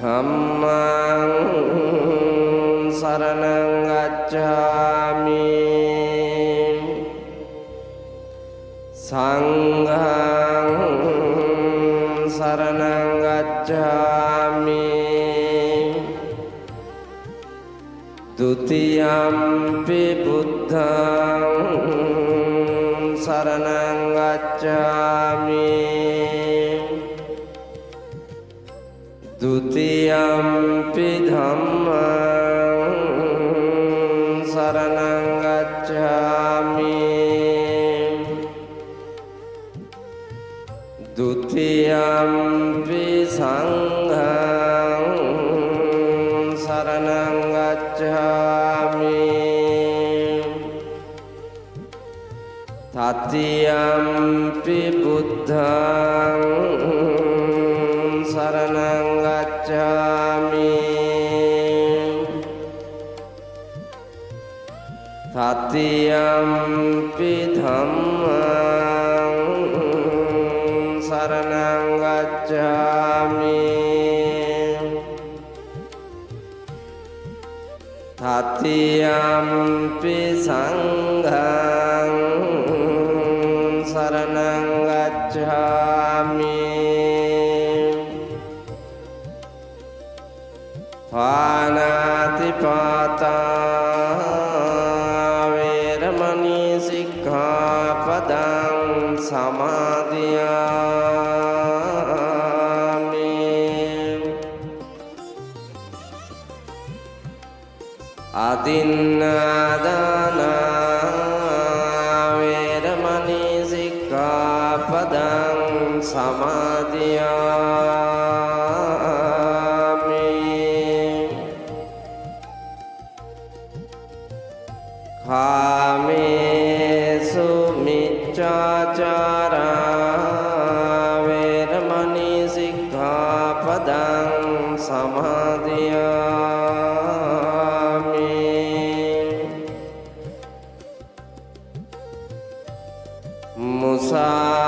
Dhammang saranang gacchami Sanghang saranang gacchami Dutiyampi buddhang saranang gacchami Dutiyampi dhammang saranang gacchami Dutiyampi sanghang saranang gacchami Tatiyampi buddhang saranang gacchami Tatiyampi dhammang saranang gacchami Tatiyampi sanghang saranang gacchami Panatipata veramani sikkhapadang samadhiyami Adinādana veramani sikkhapadang samadhiyami Kāmesu miccacara veramani sikkhapadang samadhiyami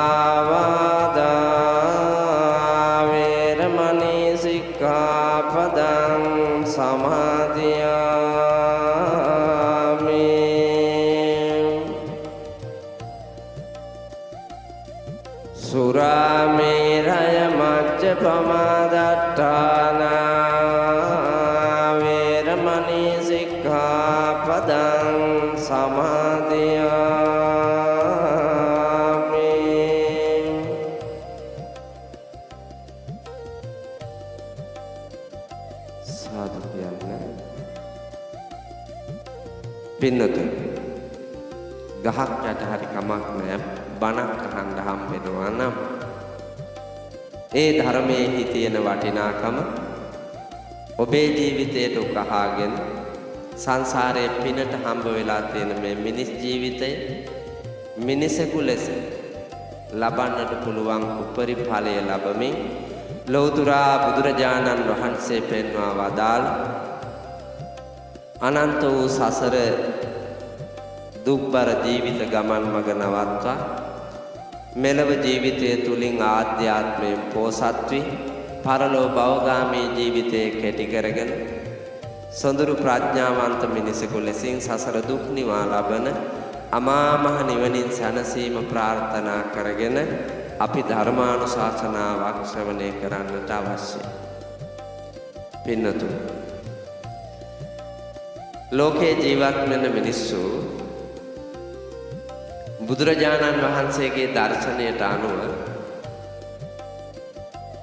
Musāvādā veramani sikkhapadang samadhiyami Surameraya majjapamadatthāna veramani sikkhapadang samadhiyami Sadhu kiyanne පින්නතුන් ගහක් යට හරි කමක් නෑ බණක් අහන්න හම්බෙනවා නම් ඒ ධර්මයේ තියෙන වටිනාකම ඔබේ ජීවිතයට උකහාගෙන සංසාරයේ පිනට හම්බ වෙලා තියෙන මේ මිනිස් ජීවිතය මිනිසෙකු ලෙස ලබන්නට පුළුවන් උපරි ඵලය ලැබමින් ලෞතර බුදුරජාණන් වහන්සේ පෙන්වා වදාළ අනන්ත වූ සසර දුක්බර ජීවිත ගමන් මඟ නවත්වා මෙලව ජීවිතය තුලින් ආධ්‍යාත්මයෙන් පෝසත් වී පරලෝ භවගාමී ජීවිතයේ කෙටි කරගෙන සොඳුරු ප්‍රඥාවන්ත මිනිසෙකු ලෙසින් සසර දුක් නිවා ලබන අමා මහ නිවනින් සැනසීම ප්‍රාර්ථනා කරගෙන අපි ධර්මානුශාසනාවක් ශ්‍රවණය කරන්නට අවශ්‍යයි. පින්නතුනි ලෝකේ ජීවත් වෙන මිනිස්සු බුදුරජාණන් වහන්සේගේ දර්ශනයට අනුව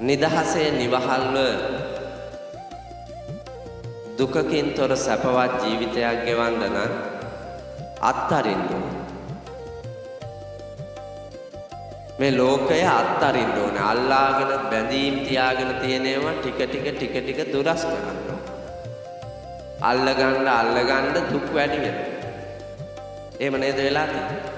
නිදහසේ නිවහල්ව දුකකින් තොර සැපවත් ජීවිතයක් ගෙවන්න නම් අත්හරින්න ඕනේ. මේ ලෝකය අත්හරින්න ඕනේ. අල්ලාගෙන බැඳීම් තියාගෙන තියෙනවා ටික දුරස් කරන්න. අල්ලගන්න දුක් වැඩි වෙනවා. එහෙම නේද වෙලා තියෙන්නේ?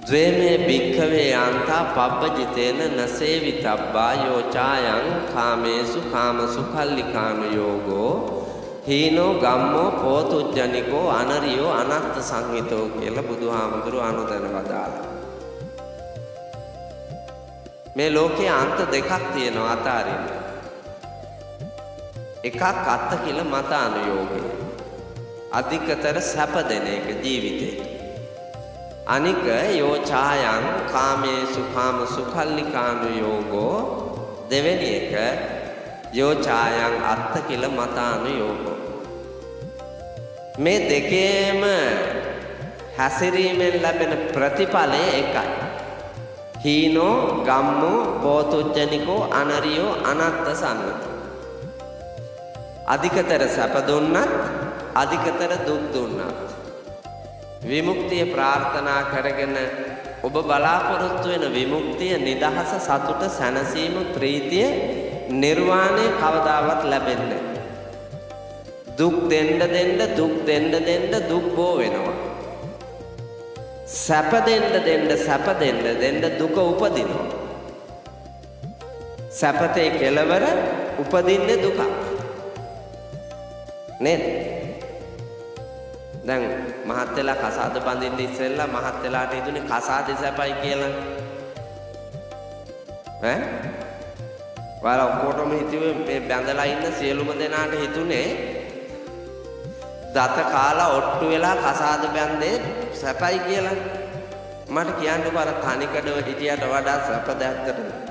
ද්වේමේ භික්ඛවේ යන්තා පබ්බජිතේන නසේවිතබ්බා යෝචායන් කාමේසු කාමසුඛල්ලිකාන යෝගෝ හීනෝ ගම්මෝ පෝතුජ්ජනිකෝ අනරියෝ අනත්ත සංහිතෝ කියලා බුදුහාමුදුරුවෝ අනුදැන වදාළා. මේ ලෝකයේ අන්ත දෙකක් තියෙනවා අතාරින්න. එකක් අත්ත කියලා මත අනුയോഗය. අධිකතර සැප දෙන එක ජීවිතේ. අනික යෝ ඡායං කාමේසු කාම සුඛල්ලිකානුയോഗෝ දෙවෙනි එක යෝ ඡායං අත්ත කියලා මත අනුയോഗෝ. මේ දෙකේම හැසිරීමෙන් ලැබෙන ප්‍රතිඵලය එකයි. හීනෝ ගම්මෝ බෝතුජ්ජනිකෝ අනරියෝ අනත්ත සම්මත. අධිකතර සැප දුන්නත් අධිකතර දුක් දුන්නත් විමුක්තිය ප්‍රාර්ථනා කරගෙන ඔබ බලාපොරොත්තු වෙන විමුක්තිය නිදහස සතුට සැනසීම ප්‍රීතිය නිර්වාණය කවදාවත් ලැබෙන්නේ දුක් දෙන්න දුක් බෝ වෙනවා. සැප දෙන්න දුක උපදිනවා. සැපතේ කෙලවර උපදින්නේ දුක. නේද? දැන් මහත් වෙලා කසාද බඳින්න ඉස්සෙල්ලා මහත් වෙලාට හිතුනේ කසාදේ සැපයි කියලා. ඈ? ඔයාලා ඔක්කොටම හිතුවේ මේ බැඳලා ඉන්න සියලුම දෙනාට හිතුනේ දත කාලා ඔට්ටු වෙලා කසාද බැන්දේ සැපයි කියලා. මට කියන්නකෝ අර තනිකඩව හිටියට වඩා සැපද ඇත්තට.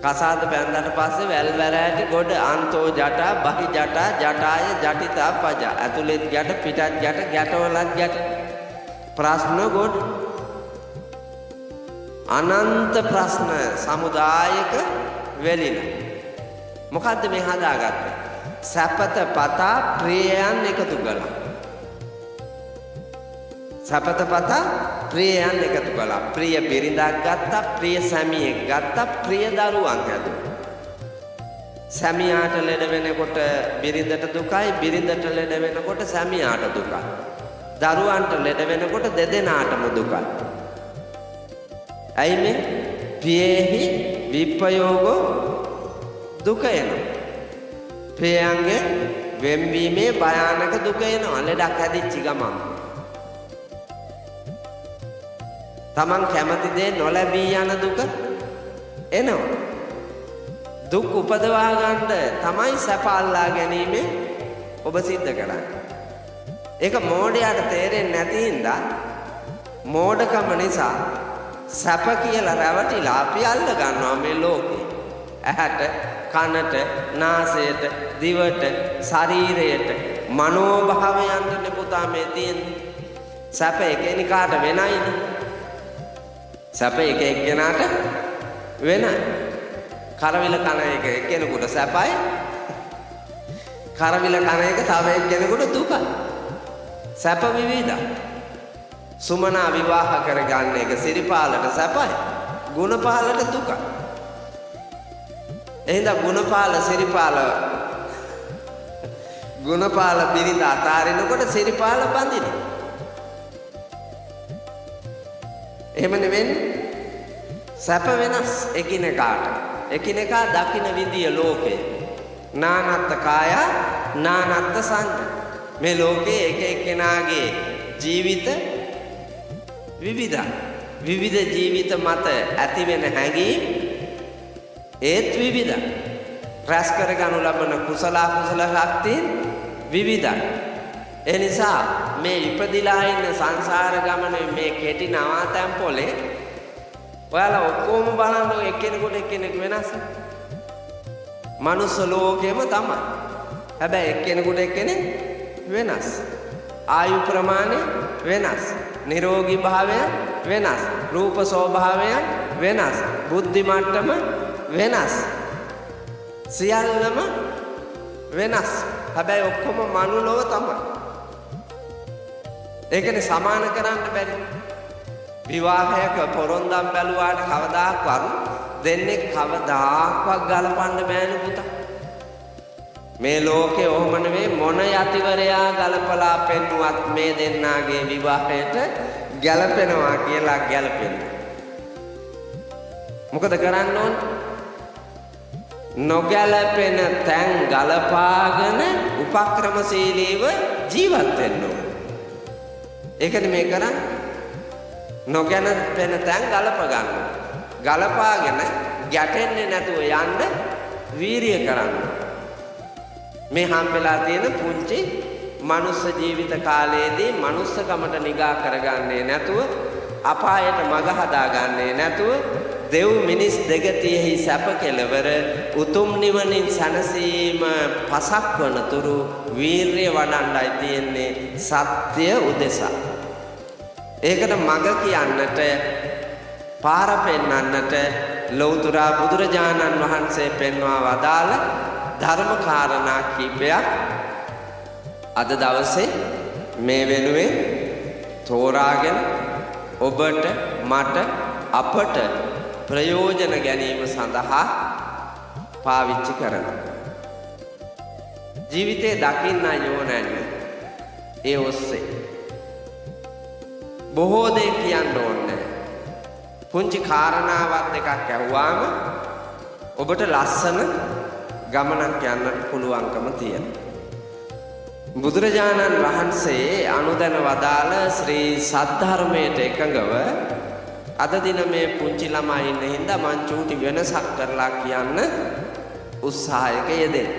කසාද බැන්දට පස්සේ වැල් වැරෑටි ගොඩ අන්තෝ ජටා බහි ජටා ජටාය ජටිතා පජා. ඇතුළෙත් ගැට පිටත් ගැට ගැටවලත් ගැට. ප්‍රශ්න ගොඩ. අනන්ත ප්‍රශ්න සමුදායක වෙලින. මොකද්ද මේ හදාගත්තේ? සැපත පතා ප්‍රියයන් එකතු කළා. සැපත පතා ප්‍රියයන් එකතු කළා. ප්‍රිය බිරිඳක් ගත්තා, ප්‍රිය සැමියෙක් ගත්තා, ප්‍රිය දරුවන් හැදුවා. සැමියාට ලෙඩ වෙනකොට බිරිඳට දුකයි, බිරිඳට ලෙඩ වෙනකොට සැමියාට දුකයි. දරුවන්ට ලෙඩ වෙනකොට දෙදෙනාටම දුකයි. ඇයි මේ? පියෙහි විප්පයෝගෝ දුක එනවා. ප්‍රියයන්ගේ වෙන්වීමේ භයානක දුක එනවා. ලෙඩක් හැදිච්ච ගමන්. තමන් කැමති දේ නොලැබී යන දුක එනවා. දුක් උපදවා ගන්න තමයි සැප අල්ලා ගැනීම ඔබ සිද්ධ කරන්නේ. ඒක මෝඩයාට තේරෙන්නේ නැති හින්දා මෝඩකම නිසා සැප කියලා රැවටිලා අපි අල්ල ගන්නවා මේ ලෝකේ. ඇහැට, කනට, නාසයට, දිවට, ශරීරයට, මනෝභාවයන්ට පුතා මේ තියෙන්නේ. සැප එකිනෙකාට වෙනයිනේ. සැප එක එක්කෙනාට වෙනයි. කරවිල කන එක එක්කෙනෙකුට සැපයි. කරවිල කන එක තව එක්කෙනෙකුට දුකයි. සැප විවිධයි. සුමනා විවාහ කරගන්න එක සිරිපාලට සැපයි. ගුණපාලට දුකයි. එහෙනම් ගුණපාල බිරිඳ අතාරිනකොට සිරිපාල බඳිනවා. එහෙම නෙවෙයි. සැප වෙනස් එකිනෙකාට. එකිනෙකා දකින්න විදිය ලෝකේ. නානත්ත කාය නානත්ත සංඥා. මේ ලෝකේ එක එක්කෙනාගේ ජීවිත විවිධයි. විවිධ ජීවිත මත ඇති වෙන හැඟීම් ඒත් විවිධයි. රැස් කරගනු ලබන කුසල අකුසල ශක්තිය විවිධයි. ඒ නිසා මේ ඉපදිලා ඉන්න සංසාර ගමනේ මේ කෙටි නවාතැන් පොලේ ඔයාලා ඔක්කොම බලන්න එක්කෙනෙකුට එක්කෙනෙක් වෙනස්. මනුස්ස ලෝකෙම තමයි. හැබැයි එක්කෙනෙකුට එක්කෙනෙක් වෙනස්. ආයු ප්‍රමාණය වෙනස්. නිරෝගී භාවය වෙනස්. රූප ස්වභාවයන් වෙනස්. බුද්ධි මට්ටම වෙනස්. සියල්ලම වෙනස්. හැබැයි ඔක්කොම මනුලොව තමයි. ඒකනේ සමාන කරන්න බැරි. විවාහයක පොරොන්දම් බැලුවාට කවදාක්වත් දෙන්නේ කවදාක්වත් ගලපන්න බෑනේ පුතා. මේ ලෝකේ ඔහොම නෙවෙයි මොන යතිවරයා ගලපලා පෙන්නුවත් මේ දෙන්නාගේ විවාහයට ගැලපෙනවා කියලා ගැලපෙන්නේ. මොකද කරන්න ඕන? නොගැලපෙන තැන් ගලපාගෙන උපක්‍රමශීලීව ජීවත් වෙන්න ඕන. ඒකනේ මේ කරන්නේ. නොගැලපෙන තැන් ගලප ගන්න. ගලපාගෙන ගැටෙන්නේ නැතුව යන්න වීරිය කරන්න. මේ හම්බෙලා තියෙන පුංචි මනුස්ස ජීවිත කාලයේදී මනුස්සකමට නිගා කරගන්නේ නැතුව අපායට මඟ හදාගන්නේ නැතුව දෙව් මිනිස් දෙගතියෙහි සැප කෙලවර උතුම් නිවනින් සැනසීම පසක් වන තුරු වීරිය වඩන්නයි තියෙන්නේ සත්‍ය උදෙසා. ඒකට මඟ කියන්නට පාර පෙන්වන්නට ලෞතර බුදුරජාණන් වහන්සේ පෙන්වා වදාළ ධර්ම කාරණා කීපයක් අද දවසේ මේ වෙනුවෙන් තෝරාගෙන ඔබට මට අපට ප්‍රයෝජන ගැනීම සඳහා පාවිච්චි කරනවා. ජීවිතේ දකින්න ඕනෑනේ. ඒ ඔස්සේ බොහෝ දේ කියන්න ඕනේ. පුංචි කාරණාවක් එකක් ඇහුවාම ඔබට ලස්සන ගමනක් යන්නට පුළුවන්කම තියෙනවා. බුදුරජාණන් වහන්සේ අනුදැන වදාළ ශ්‍රී සද්ධර්මයට එකඟව අද දින මේ පුංචි ළමයි ඉන්න හින්දා මං චූටි වෙනසක් කරලා කියන්න උත්සාහයක යෙදෙන.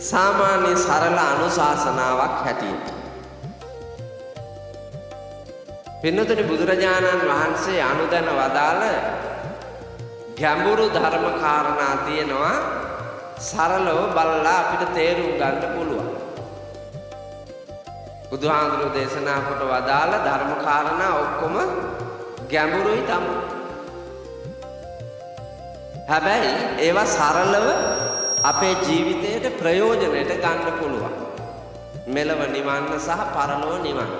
සාමාන්‍ය සරල අනුශාසනාවක් හැටියට. පින්නතුනි බුදුරජාණන් වහන්සේ අනුදැන වදාළ ගැඹුරු ධර්ම කාරණා තියෙනවා සරලව බලලා අපිට තේරුම් ගන්න පුළුවන්. බුදුහාමුදුරුවෝ දේශනා කොට වදාළ ධර්ම කාරණා ඔක්කොම ගැඹුරුයි තමයි. හැබැයි ඒවා සරලව අපේ ජීවිතයට ප්‍රයෝජනෙට ගන්න පුළුවන්. මෙලව නිවන්න සහ පරලොව නිවන්න.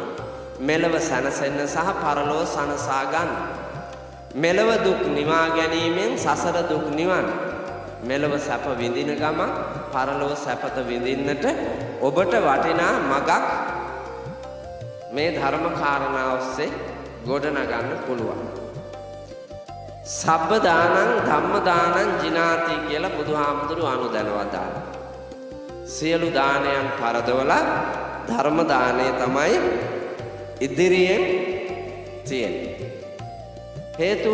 මෙලව සැනසෙන්න සහ පරලොව සනසා ගන්න. මෙලව දුක් නිවා ගැනීමෙන් සසර දුක් නිවන්න. මෙලව සැප විඳින ගමන් පරලොව සැපත විඳින්නට ඔබට වටිනා මගක් මේ ධර්ම කාරණා ඔස්සේ ගොඩනගන්න පුළුවන්. සබ්බ දානං ධම්ම දානං ජිනාති කියලා බුදුහාමුදුරුවෝ අනුදැන වදාළා. සියලු දානයන් පරදවලා ධර්ම දානය තමයි ඉදිරියෙන් තියෙන්නේ. හේතු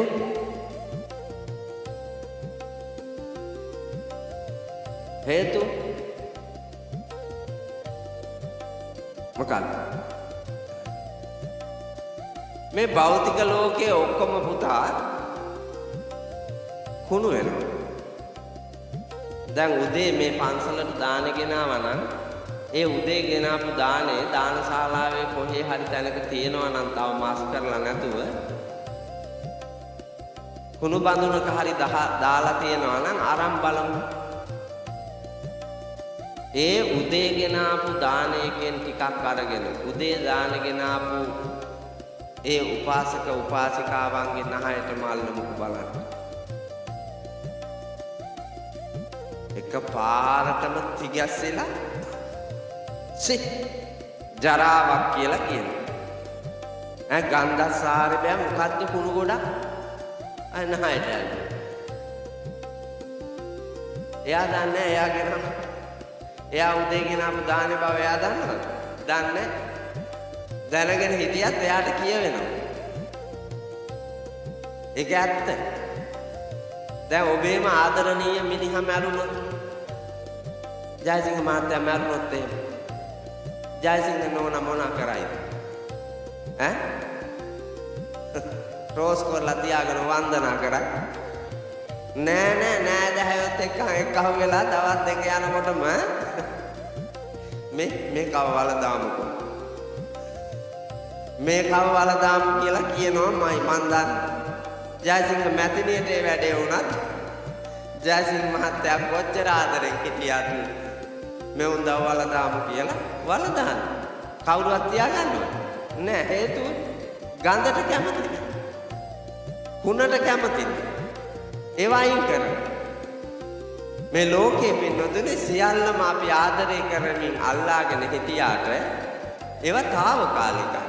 මොකක්ද? මේ භෞතික ලෝකයේ ඔක්කොම පුතා කුණු වෙනවා. දැන් උදේ මේ පන්සලට දාන ගෙනාවා නම් ඒ උදේ ගෙනාපු දානේ දානශාලාවේ කොහේ හරි තැනක තියෙනවා නම් තව මාස් කරලා නැතුව කුණු බඳුනක හරි දාලා තියෙනවා නම් අරන් බලමු. ඒ උදේ ගෙනාපු දානයකින් ටිකක් අරගෙන උදේ දාන ගෙනාපු ඒ උපාසක උපාසිකාවන්ගේ නහයට මල්ලමු බලන්න. එක පාරටම තිගැස්සෙලා ජරාවක් කියලා කියනවා. ගන්ධස්සාරේ බෑ මොකද්ද කුණු ගොඩක් නහයට ඇල්ලුවා. එයා දන්නේ එයා උදේ ගෙනාපු දානේ බව එයා දන්නවද? දන්නේ දැනගෙන හිටියත් එයාට කියවෙනවා. ඒක ඇත්ත. දැන් ඔබේම ආදරණීය මිනිහා මැරුණොත් ජයසිංහ මහත්තයා මැරුණොත් එහෙම ජයසිංහ නෝනා මොනා කරයිද? රෝස් කරලා තියාගෙන වන්දනා කරා. නෑ දැහැයොත් එක්කම වෙලා දවස් දෙක යනකොටම මේ කව වලදාමුකෝ. මේ කව වලදාමු කියලා කියනවා මන් දන්න. ජයසිංහ මැතිනියට ඒ වැඩේ වුණත් ජයසිංහ මහත්තයා කොච්චර ආදරෙන් හිටියත් මේ උන්දව වලදාමු කියලා වලදාන. කවුරුවත් තියාගන්නව නෑ. හේතුව ගඳට කැමති නෑ. කුණට කැමති නෑ. ඒවා අයින් කරන මේ ලෝකයේ පින්නොදුනේ සියල්ලම අපි ආදරය කරමින් අල්ලාගෙන හිටියාට ඒවා తాවකාලිකයි.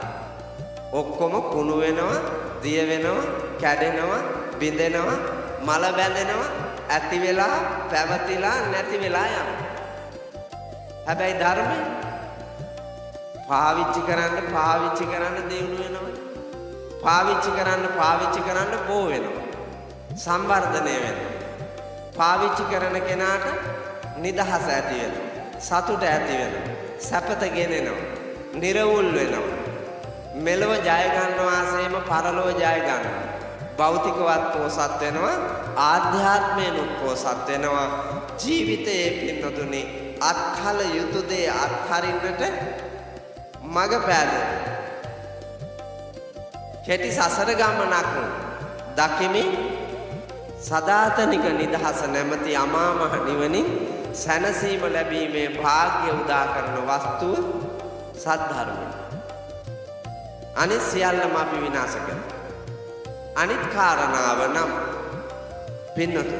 ඔක්කොම කුණු වෙනවා, දිය වෙනවා, කැඩෙනවා, බිඳෙනවා, මල බැඳෙනවා, ඇති වෙලා, පැවතිලා, නැති වෙලා යනවා. හැබැයි ධර්මය පාවිච්චි කරන්න දියුණු වෙනවා. පාවිච්චි කරන්න බෝ වෙනවා. සංවර්ධනය වෙනවා. පාවිච්චි කරන කෙනාට නිදහස ඇති වෙනවා. සතුට ඇති වෙනවා. සැපත ගෙනෙනවා. නිර්වුල් වෙනවා. මෙලව ජය ගන්නවා සේම පරලොව ජය ගන්නවා. භෞතිකවත් පෝසත් වෙනවා. ආධ්‍යාත්මයෙන්ුත් පෝසත් වෙනවා. ජීවිතයේ පින්නතුනේ අත්හල යුතු දේ අත්හරින්නට මඟ පෑදෙනවා. කෙටි සසර ගමනක් දකිමින් සදාතනික නිදහස නැමැති අමා මහ නිවනින් සැනසීම ලැබීමේ වාග්ය උදා කරන වස්තුව සද්ධර්මය. අනිත් සියල්ලම අපි විනාශ කරනවා. අනිත් කාරණාව නම් පින්නතුනි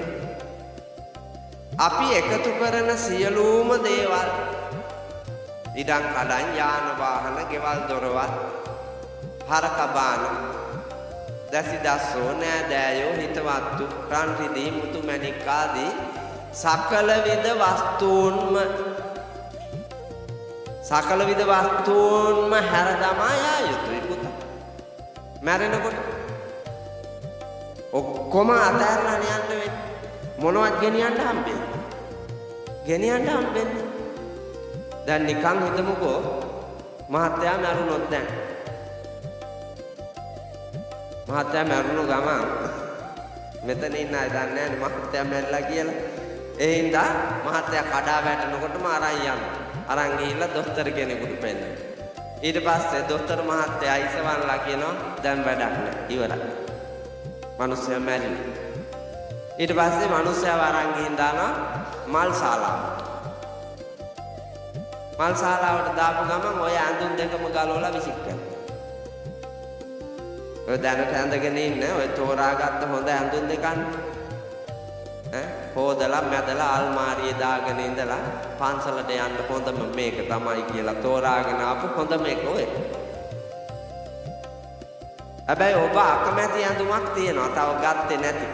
අපි එකතු කරන සියලුම දේවල් ඉඩම් කඩම් යාන වාහන ගෙවල් දොරවල් හරක බාන දැසි දස්සෝ නෑදෑයෝ හිතවත්තු රන් රිදී මුතු මැණික් ආදී සකල විද වස්තුන්ම හැර දමා යා යුතුයි පුතා. මැරෙනකොට ඔක්කොම අතහැරලා යන්න වෙන්නේ. මොනවත් ගෙනියන්න හම්බෙන්නේ. ගෙනියන්න හම්බෙන්නේ. දැන් නිකන් හිතමුකෝ මහත්තයා මැරුණොත් දැන්. මහත්තයා මැරුණු ගමන් මෙතන ඉන්න අය දන්නේ නැහැ මහත්තයා මැරිලා කියලා. ඒ හින්දා මහත්තයා කඩා වැටෙනකොටම අරන් යනවා. අරන් ගිහිල්ලා දොස්තර කෙනෙකුට පෙන්නනවා. ඊට පස්සේ දොස්තර මහත්තයා ඉසවන්ලා කියනවා දැන් වැඩක් නැහැ. ඉවරයි. මිනිස්සයා මැරිලා. ඊට පස්සේ මිනිස්සයා වරන් ගිහින් දානවා මල් ශාලාවට. මල් ශාලාවට දාපු ගමන් ඔය ඇඳුම් දෙකම ගලවලා විසික් කරනවා. ඔය දැනට ඇඳගෙන ඉන්න ඔය තෝරාගත්ත හොඳ ඇඳුම් දෙකන්නේ. හොදලා මැදලා අල්මාරියේ දාගෙන ඉඳලා පන්සලට යන්න හොඳම මේක තමයි කියලා තෝරාගෙන ආපු හොඳ මේක ඔය. හැබැයි ඔබ අකමැති ඇඳුමක් තියෙනවා තව ගත්තේ නැති.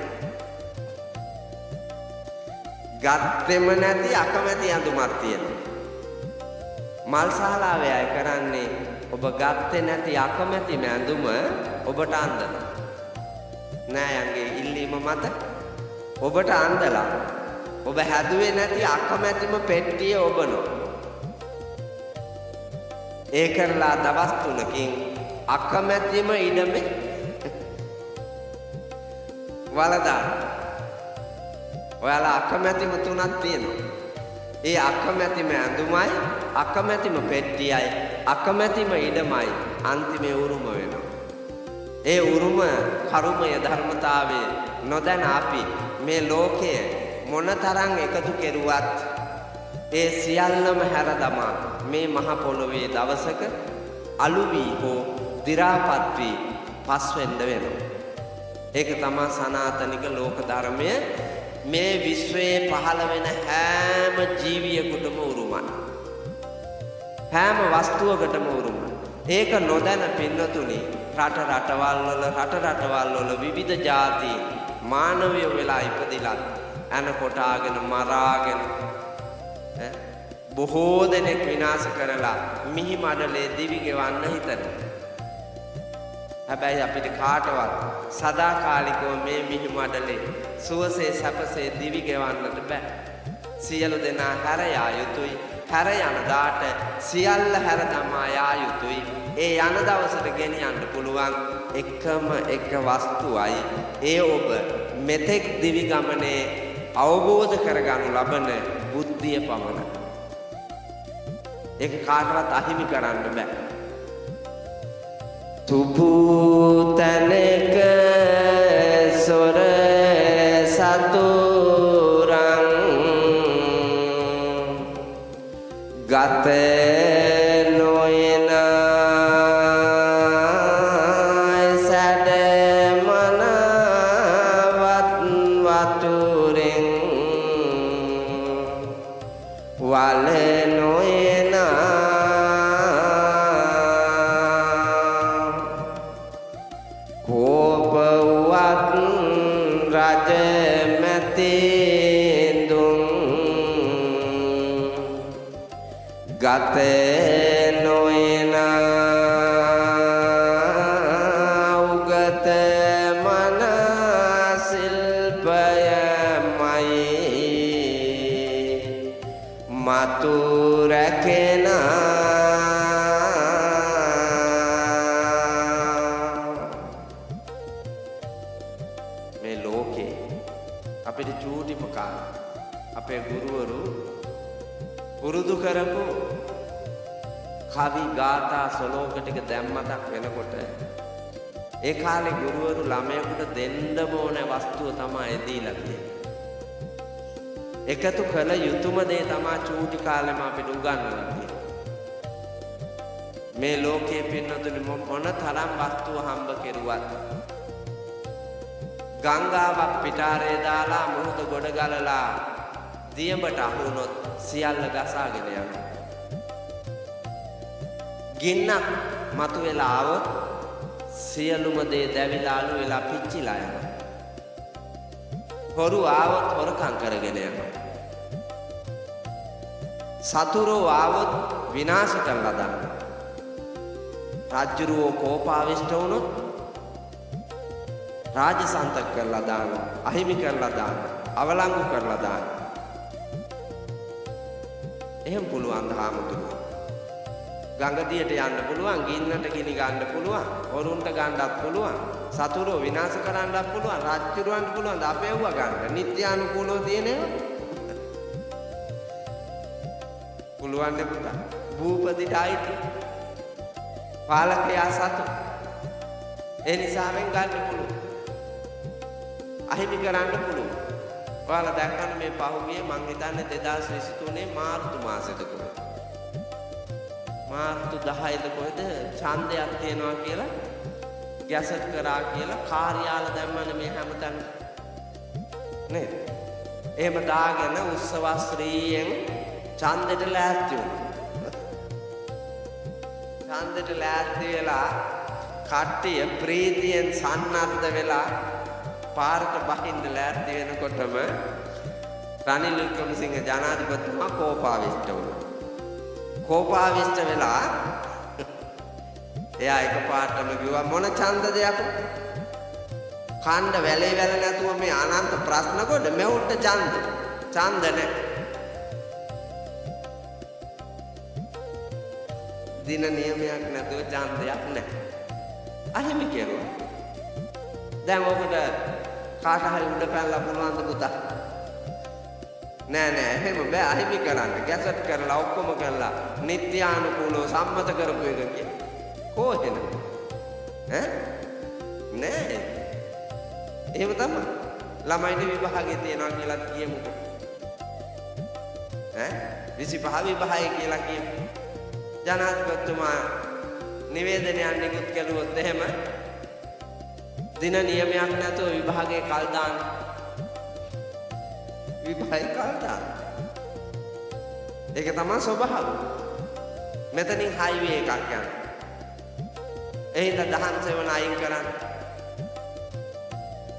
ගත්තෙම නැති අකමැති ඇඳුමක් තියෙනවා. මල් ශාලාවේ අය කරන්නේ ඔබ ගත්තේ නැති අකමැති ඇඳුම ඔබට අඳිනවා. නෑ යන්ගේ ඉල්ලීම මත ඔබට අඳලා ඔබ හැදුවේ නැති අකමැතිම පෙට්ටිය ඔබනවා. ඒ කරලා දවස් 3කින් අකමැතිම ඉඩමේ වලදා. ඔයාලා අකමැතිම තුනක් තියෙනවා. ඒ අකමැතිම ඇඳුමයි අකමැතිම පෙට්ටියයි අකමැතිම ඉඩමයි අන්තිමේ උරුම වෙනවා. ඒ උරුම කර්මය ධර්මතාවයේ නොදැන අපි මේ ලෝකය මොනතරම් එකතු කෙරුවත් ඒ සියල්ලම හැර දමා මේ මහ පොළොවේ දවසක අලු වී හෝ දි รา පත් වී පස් වෙන්න වෙනවා. ඒක තමයි සනාතනික ලෝක ධර්මය. මේ විශ්වයේ පහළ වෙන හැම ජීවියෙකුටම උරුමයි. හැම වස්තුවකටම උරුමයි. ඒක නොදැන පින්නතුනි රටවල් වල විවිධ ಜಾති මානවයෝ වෙලා ඉපදිලා අන කොටාගෙන මරාගෙන බොහෝ දෙනෙක් විනාශ කරලා මිහි මඩලේ දිවි ගෙවන්න හිතනවා. හැබැයි අපිට කාටවත් සදාකාලිකව මේ මිහි මඩලේ සුවසේ සැපසේ දිවි ගෙවන්නට බෑ. සියලු දෙනා හැර යා යුතුයි. හැර යන දාට සියල්ල හැර දමා යා යුතුයි. ඒ යන දවසට ගෙනියන්න පුළුවන් එකම එක වස්තුවයි ඒ ඔබ මෙතෙක් දිවි ගමනේ අවබෝධ කරගනු ලබන බුද්ධිය පමණයි. ඒක කාටවත් අහිමි කරන්න බෑ. තුපු තැනක සොර සතුරන් ගත නොයන සැඩ මනවත් වතුරෙන් වල නොයන කෝපවත් රජ මැතිඳුන් ගත නොයන උගත මන ශිල්පයමයි මතු රැකෙන මේ ලෝකේ අපිට චූටිම කාලේ අපේ ගුරුවරු පුරුදු කරපු කවි ගාථා සලෝක ටික දැම්මතක් වෙනකොට ඒ කාලේ ගුරුවරු ළමයෙකුට දෙන්නම ඕන වස්තුව තමයි දීලා තියෙන්නේ. එකතු කළ යුතුයම දේ තමයි චූටි කාලෙම අපිට උගන්වලා තියෙන්නේ. මේ ලෝකයේ පින්නතුනි මොන තරම් වස්තුව හම්බ කෙරුවත් ගංගාවක් පිටාරේ දාලා මුහුද ගොඩ ගලලා දියඹට අහුනොත් සියල්ල ගසාගෙන යනවා. ගින්නක් මතුවෙලා આવොත් සියලුම දේ දැවිලා අළු වෙලා පිච්චිලා යනවා. හොරු ආවොත් හොරකම් කරගෙන යනවා. සතුරෝ ආවොත් විනාශ කරලා දානවා. රාජ්‍යරුවෝ කෝපාවිෂ්ඨ වුණොත් රාජසන්තක කරලා දානවා. අහිමි කරලා දානවා. අවලංගු කරලා දානවා. එහෙම පුළුවන් ධාමතුරු. ගංගදියට යන්න පුළුවන්, ගින්නට ගිනි ගන්න පුළුවන්, වරුන්ට ගන්නත් පුළුවන්, සතුරෝ විනාශ කරන්නත් පුළුවන්, රාජ්‍යරුවන්ට පුළුවන් අපේව ගන්න. නිත්‍යානුකූලව තියෙනවා. පුළුවන් නේ පුතා. භූපතිට ආйти. පාලකයා සතු. ඒ නිසාවෙන් ගන්න පුළුවන්. අහිමි කරන්න පුළුවන්. ඔයාලා දැක්කම මේ පහුගිය මං හිතන්නේ 2023 මාර්තු මාසෙද කොහෙද? මාර්තු 10ද කොහෙද ඡන්දයක් තියෙනවා කියලා ගැසට් කරා කියලා කාර්යාල දැම්මනේ මේ හැමතැන නේද? එහෙම දාගෙන උත්සවශ්‍රීයෙන් ඡන්දෙට ලෑස්ති වුණා. ඡන්දෙට ලෑස්ති වෙලා කට්ටිය ප්‍රීතියෙන් සන්නද්ධ වෙලා පාරට බහින්න ලෑස්ති වෙනකොටම රනිල් වික්‍රමසිංහ ජනාධිපතිතුමා කෝපාවිෂ්ඨ වුණා. කෝපාවිෂ්ඨ වෙලා එයා එකපාරටම කිව්වා මොන ඡන්දද යකෝ? කණ්ඩ වැලේ වැල නැතුව මේ අනන්ත ප්‍රශ්න කොට මෙවුන්ට ඡන්ද නැහැ. දින නියමයක් නැතුව ඡන්දයක් නැහැ. අහිමි කෙරුවා. දැන් ඔකට කාට හරි උඩ පැනලා පුළුවන් ද පුතා? නෑ එහෙම බෑ. අහිමි කරන්න ගැසට් කරලා ඔක්කොම කරලා නිත්‍යානුකූලව සම්මත කරපු එක කිය. කොහෙද? නෑ. එහෙම තමයි. ළමයිනේ විභාගේ තියනවා කියලා කියමුකෝ. 25 විභාගය කියලා කියමු. ජනාධිපතිතුමා නිවේදනයක් නිකුත් කළොත් එහෙම දින නියමයක් නැතුව විභාගයේ කල් දාන්න. විභාගයේ කල් දාන්න. ඒක තමයි ස්වභාවය. මෙතනින් හයිවේ එකක් යනවා. එහෙනම් දහම් සෙවණ අයින් කරන්න.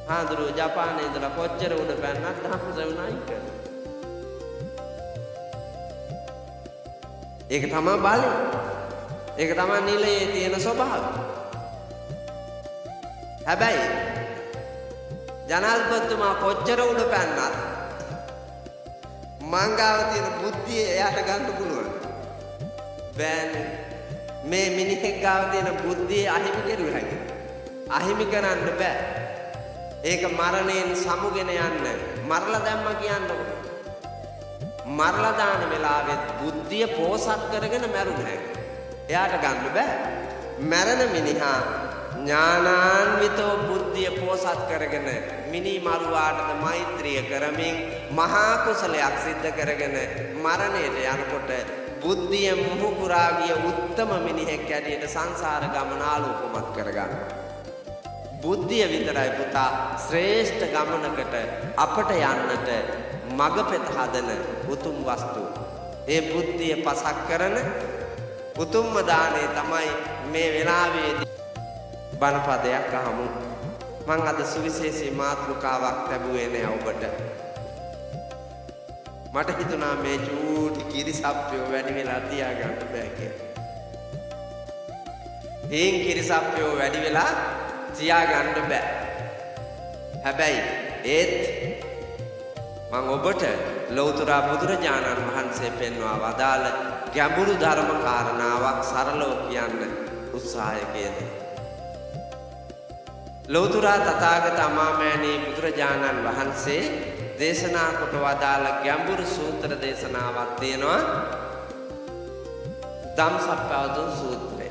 ආඳුරු ජපානයේ ඉඳලා කොච්චර උඩ පැන්නත් දහම් සෙවණ අයින් කරන්න. ඒක තමයි බලය. ඒක තමයි නිලයේ තියෙන ස්වභාවය. හැබැයි ජනාධිපතිතුමා කොච්චර උඩ පැන්නත් මංගාව තියෙන බුද්ධිය එයාට ගන්න පුළුවන්. බෑනේ. මේ මිනිහෙක් ගාව තියෙන බුද්ධිය අහිමි කෙරුවේ හැකියි. අහිමි කරන්න බෑ. ඒක මරණයෙන් සමුගෙන යන්න. මරලා දැම්ම කියන්නකො. මරලා දාන වෙලාවෙත් බුද්ධිය පෝසත් කරගෙන මැරුණා. එයාට ගන්න බෑ. මරණ මිනිහා ඥානාන්විතෝ බුද්ධිය පෝසත් කරගෙන මිනි මරුවාටද මෛත්‍රිය කරමින් මහා කුසලයක් සිද්ධ කරගෙන මරණයට යනකොට බුද්ධිය මුහුකුරා ගිය උත්තම මිනිහෙක් ඇටියට සංසාර ගමන ආලෝකමත් කරගන්න. බුද්ධිය විතරයි පුතා ශ්‍රේෂ්ඨ ගමනකට අපට යන්නට මඟ පෙත හදන උතුම් වස්තුව. ඒ බුද්ධිය පසක් කරන උතුම්ම දාණය තමයි මේ වෙලාවේදී බණපදයක් අහමු. මං අද සුවිශේෂී මාතෘකාවක් ලැබුවේ නෑ ඔබට. මට හිතුණා මේ චූටි කිරිසප්පියෝ වැඩි වෙලා තියාගන්න බෑ කියලා. හේන් කිරිසප්පියෝ වැඩි වෙලා තියාගන්න බෑ. හැබැයි ඒත් මම ඔබට ලෞතර බුදුරජාණන් වහන්සේ පෙන්වා වදාළ ගැඹුරු ධර්ම කාරණාවක් සරලව කියන්න උත්සාහය කෙරේ. ලෞතර තථාගත අමාමෑණී බුදුරජාණන් වහන්සේ දේශනා කොට වදාළ ගැඹුරු සූත්‍ර දේශනාවක් තියෙනවා. ධම්සප්පවතුන් සූත්‍රය.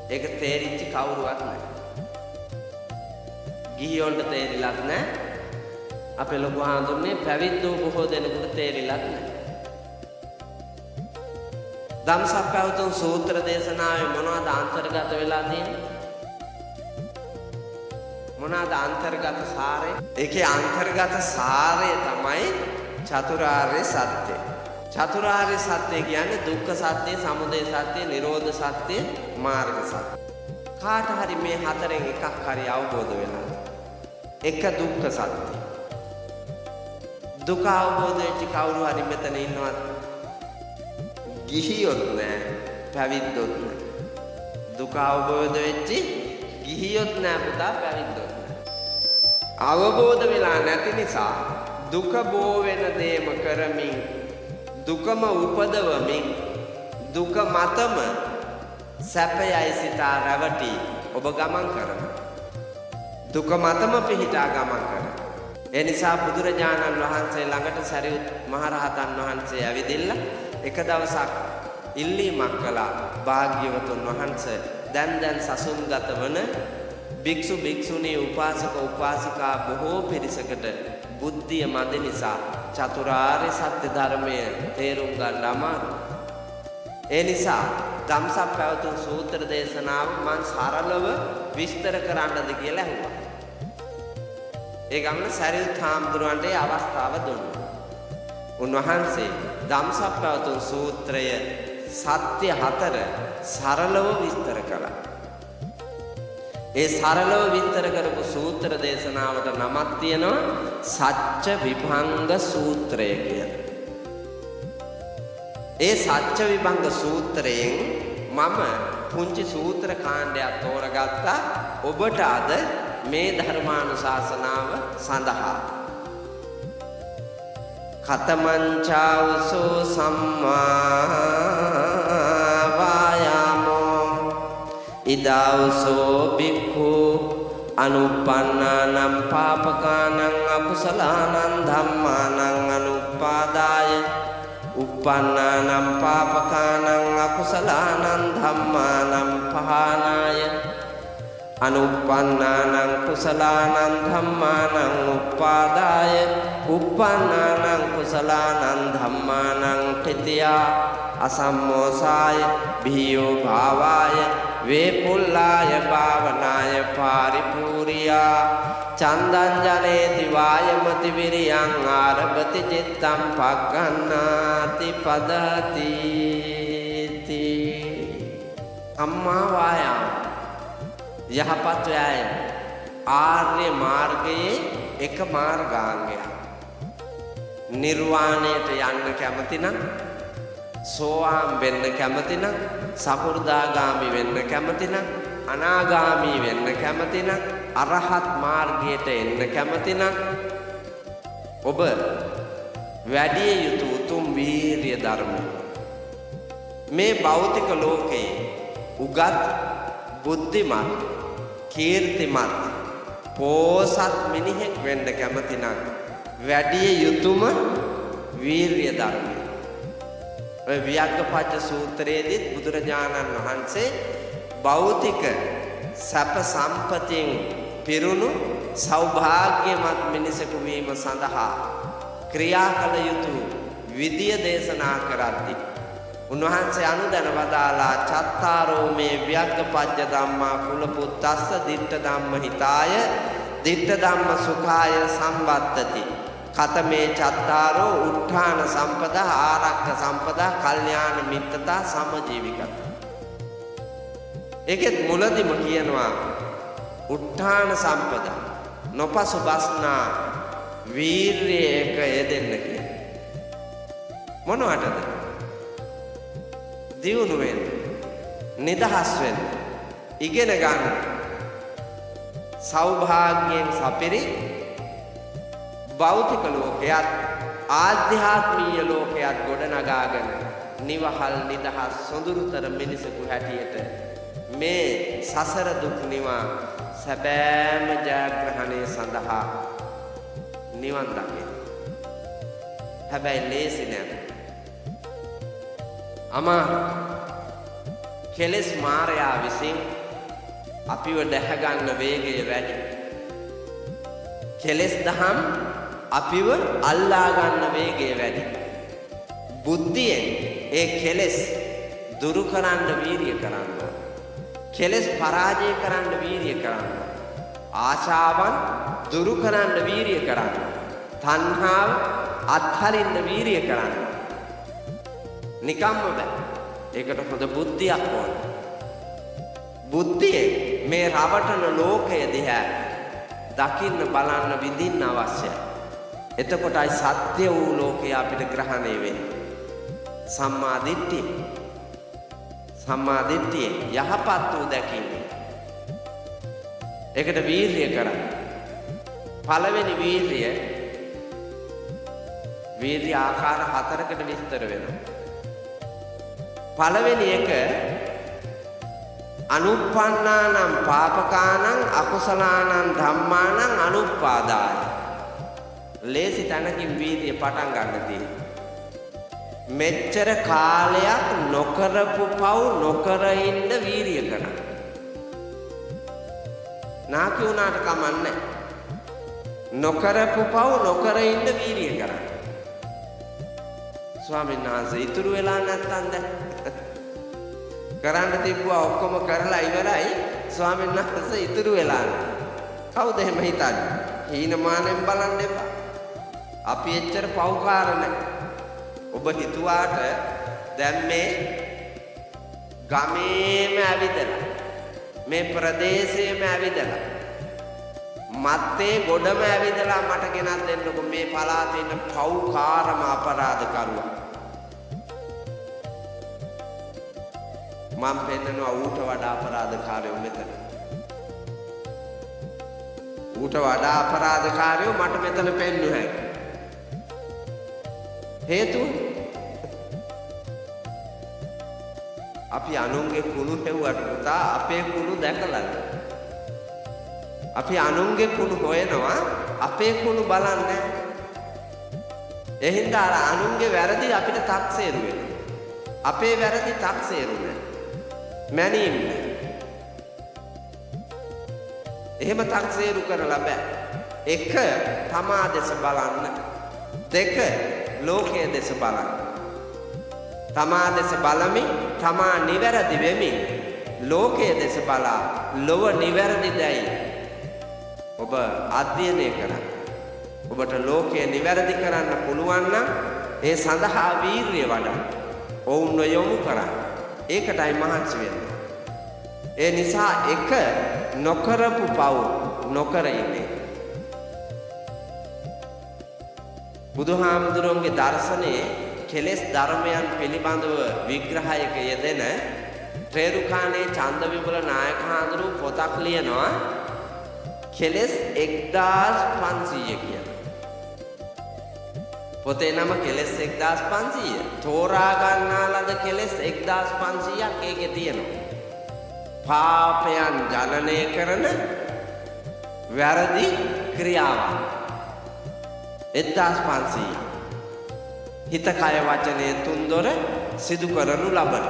ඒක තේරිච්ච කවුරුවත් නැහැ. ගිහියොන්ට තේරිලත් නැහැ. අපේ ලොකු හාමුදුරනේ පැවිද්දෝ බොහෝ දෙනෙකුට තේරිලත් නැහැ. ධම්සප්පවතුන් සූත්‍ර දේශනාවේ මොනවද අන්තර්ගත වෙලා තියෙන්නේ? මොනවාද අන්තර්ගත සාරය? ඒකේ අන්තර්ගත සාරය තමයි චතුරාර්ය සත්‍ය. චතුරාර්ය සත්‍ය කියන්නේ දුක්ඛ සත්‍ය, සමුදය සත්‍ය, නිරෝධ සත්‍ය, මාර්ග සත්‍ය. කාට හරි මේ හතරෙන් එකක් හරි අවබෝධ වෙලා. එක දුක්ඛ සත්‍ය. දුක අවබෝධ වෙච්ච කවුරු හරි මෙතන ඉන්නවත්? ගිහියොත් නෑ, පැවිද්දොත් නෑ. දුක අවබෝධ වෙච්ච ගිහියොත් නෑ පුතා, පැවිද්දොත් නෑ. අවබෝධ වෙලා නැති නිසා දුක බෝ වෙන දේම කරමින්, දුකම උපදවමින්, දුක මතම සැපයයි සිතා රැවටි ඔබ ගමන් කරනවා. දුක මතම පිහිටා ගමන් කරනවා. ඒ නිසා බුදුරජාණන් වහන්සේ ළඟට සරියුත් මහරහතන් වහන්සේ ඇවිදින්න එක දවසක් ඉල්ලීමක් කළා. භාග්‍යවතුන් වහන්සේ දැන් සසුන්ගත වන භික්ෂු භික්ෂුණී උපාසක උපාසිකා බොහෝ පිරිසකට බුද්ධිය මදි නිසා චතුරාර්ය සත්‍ය ධර්මය තේරුම් ගන්න අමාරුයි. ඒ නිසා ධම්සප්පවතුන් සූත්‍ර දේශනාව මම සරලව විස්තර කරන්නද කියලා ඇහුවා. ඒ ගමන සරියුත් හාමුදුරුවන්ට ඒ අවස්ථාව දුන්නා. උන්වහන්සේ ධම්සප්පවතුන් සූත්‍රය සත්‍ය 4 සරලව විස්තර කළා. ඒ සරලව විස්තර කරපු සූත්‍ර දේශනාවට නමක් තියෙනවා සච්ච විභංග සූත්‍රය කියලා. ඒ සච්ච විභංග සූත්‍රයෙන් මම පුංචි සූත්‍ර කාණ්ඩයක් තෝරගත්තා ඔබට අද මේ ධර්මානුශාසනාව සඳහා. කතමංචාවසෝ සම්මා වායාමෝ ඉදාවසෝ බික්ඛු අනුප්පන්නානම් පාපකානං අකුසලානං ධම්මානං අනුපාදාය uppannānaṁ pāpakānaṁ akusalaanaṁ dhammānaṁ pahānāය anuppannānaṁ kusalaanaṁ dhammānaṁ uppādāය uppannānaṁ kusalaanaṁ dhammānaṁ titiyā asammosāය bhiyo bhāvāය vepullāය bhavanāය pāripūriyā චන්දං ජනේති වායමති විරියං ආරභති චිත්තං පග්ගණ්ණාති පදති අම්මා වායාම යහපත් වෑයම ආර්ය මාර්ගයේ එක මාර්ගාංගයක්. නිර්වාණයට යන්න කැමති නම්, සෝවාන් වෙන්න කැමති නම්, සකෘදාගාමි වෙන්න කැමති නම්, අනාගාමි වෙන්න කැමති නම්, අරහත් මාර්ගයට එන්න කැමති නම් ඔබ වැඩි යුතු උතුම් වීරිය ධර්මය මේ භෞතික ලෝකයේ උගත් බුද්ධිමත් කීර්තිමත් පෝසත් මිනිහෙක් වෙන්න කැමති නම් වැඩි යුතුම වීරිය ධර්මය. ඔය වියග්ගපච්ච සූත්‍රයේදී බුදුරජාණන් වහන්සේ භෞතික සැප සම්පතින් පිරුණු සෞභාග්‍යමත් මිනිසෙකු වීම සඳහා ක්‍රියා කළ යුතු විදිය දේශනා කරද්දී උන්වහන්සේ අනුදැන වදාලා චත්තාරෝ මේ වියග්ගපච්ච ධම්මා කුලපුත්තස්ස දිට්ඨ ධම්ම හිතාය දිට්ඨ ධම්ම සුඛාය සම්වත්තති කතමේ චත්තාරෝ උත්ථාන සම්පදා ආරක්ඛ සම්පදා කල්යාණ මිත්තතා සමජීවිකත. ඒකෙත් මුලදිම කියනවා උත්ථාන සම්පදා නොපසු බස්නා වීර්යයක යෙදෙන්න කියලා. මොනවටද? දියුණු වෙන්න, නිදහස් වෙන්න, ඉගෙන ගන්න, සෞභාග්‍යයෙන් සපිරි භෞතික ලෝකයක් ආධ්‍යාත්මීය ලෝකයක් ගොඩනගාගෙන නිවහල් නිදහස් සොඳුරුතර මිනිසෙකු හැටියට මේ සසර දුක් නිවා සැබෑම ජයග්‍රහණය සඳහා නිවන් දකින්න. හැබැයි ලේසි නෑ. අමාරු. කෙලෙස් මාරයා විසින් අපිව දැහැගන්න වේගය වැඩි. කෙලෙස් දහම් අපිව අල්ලා ගන්න වේගය වැඩි. බුද්ධියෙන් ඒ කෙලෙස් දුරු කරන්න වීරිය කරන්න. කෙලෙස් පරාජය කරන්න වීරිය කරන්න. ආශාවන් දුරු කරන්න වීරිය කරන්න. තණ්හාව අත්හරින්න වීරිය කරන්න. නිකම්ම බෑ. ඒකට හොඳ බුද්ධියක් ඕන. බුද්ධිය මේ රවටන ලෝකය දිහා දකින්න බලන්න විඳින්න අවශ්‍යයි. එතකොටයි සත්‍ය වූ ලෝකය අපිට ග්‍රහණය වෙන්නේ. සම්මා දිට්ඨිය. සම්මා දිට්ඨිය යහපත් වූ දැකීම. ඒකට වීර්යය කරන්න. පළවෙනි වීර්ය ආකාර 4කට විස්තර වෙනවා. පළවෙනි එක අනුප්පන්නානම් පාපකානම් අකුසලානම් ධම්මානම් අනුප්පාදාය. ලේසි තැනකින් වීර්යය පටන් ගන්න තියෙනවා. මෙච්චර කාලයක් නොකරපු පව් නොකර ඉන්න වීර්යය කරන්න. නාකි උනාට කමන්නේ. නොකරපු පව් නොකර ඉන්න වීර්යය කරන්න. ස්වාමීන් වහන්සේ ඉතුරු වෙලා නැත්තම් දැන් කරන්න තිබ්බා ඔක්කොම කරලා ඉවරයි. ස්වාමීන් වහන්සේ ඉතුරු වෙලා නැහැ. කවුද එහෙම හිතන්නේ? හීනමානෙන් බලන්න එපා. අපි එච්චර පව්කාර නැහැ. ඔබ හිතුවාට දැන් මේ ගමේම ඇවිදලා මේ ප්‍රදේශයේම ඇවිදලා මත්තේ ගොඩම ඇවිදලා මට ගෙනත් දෙන්නකො මේ පළාතේ ඉන්න පව්කාරම අපරාධකරුවා. මම පෙන්නනවා ඌට වඩා අපරාධකාරයෝ මෙතන. ඌට වඩා අපරාධකාරයෝ මට මෙතන පෙන්වු හැකියි. හේතුව අපි අනුන්ගේ කුණු හෙව්වට පුතා අපේ කුණු දැකලා. අපි අනුන්ගේ කුණු හොයනවා අපේ කුණු බලන්නේ. එහෙනම් අර අනුන්ගේ වැරදි අපිට තක්සේරු වෙනවා. අපේ වැරදි තක්සේරු නෑ. මැනීම් නෑ. එහෙම තක්සේරු කරලා බෑ. එක තමා දෙස බලන්න. දෙක ලෝකයේ දෙස බලන්න. තමා දෙස බලමින් තමා නිවැරදි වෙමින් ලෝකයේ දෙස බලා ලොව නිවැරදිදයි ඔබ අධ්‍යයනය කරන්න. ඔබට ලෝකය නිවැරදි කරන්න පුළුවන් නම් ඒ සඳහා වීර්යය වඩන්න. ඔවුන්ව යොමු කරන්න. ඒකටයි මහන්සි වෙන්න. ඒ නිසා එක නොකරපු පව් නොකර ඉන්නේ. බුදුහාමුදුරුවන්ගේ දර්ශනයේ කෙලෙස් ධර්මයන් පිළිබඳව විග්‍රහයක යෙදෙන රේරුකාණේ චන්දවිමල නායක හාමුදුරුව පොතක් ලියනවා කෙලෙස් 1500 කියලා. පොතේ නම කෙලෙස් 1500. තෝරා ගන්නා ලද කෙලෙස් 1500ක් ඒකේ තියෙනවා. පාපයන් ජනනය කරන වැරදි ක්‍රියාවන් 1500. හිත කය වචනය තුන්දොර සිදු කරනු ලබන.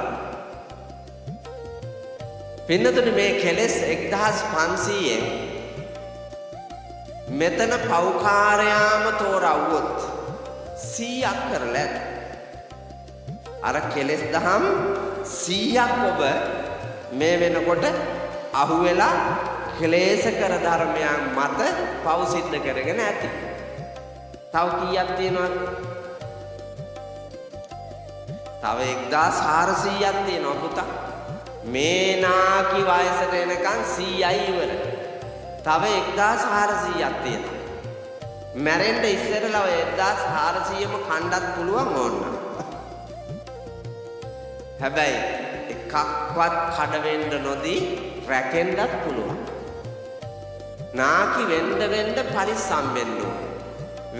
පින්නතුනි මේ කෙලෙස් 1500න් මෙතන පෞකාරයාම තෝරවුවොත් 100ක් කරලා ඇත. අර කෙලෙස් දහම් 100ක් ඔබ මේ වෙනකොට අහුවෙලා ක්ලේශ කර ධර්මයන් මත පව් සිද්ධ කරගෙන ඇති. තව කීයක් තියෙනවද? තව 1400ක් තියෙනවා පුතා. මේ නාකි වයසට එනකන් 100යි ඉවර. තව 1400ක් තියෙනවා. මැරෙන්න ඉස්සෙල්ලා ඔය 1400ම කණ්ඩත් පුළුවන් ඕන්න. හැබැයි එකක්වත් කඩ වෙන්න නොදී රැකෙන්නත් පුළුවන්. නාකි වෙන්න පරිස්සම් වෙන්න ඕන.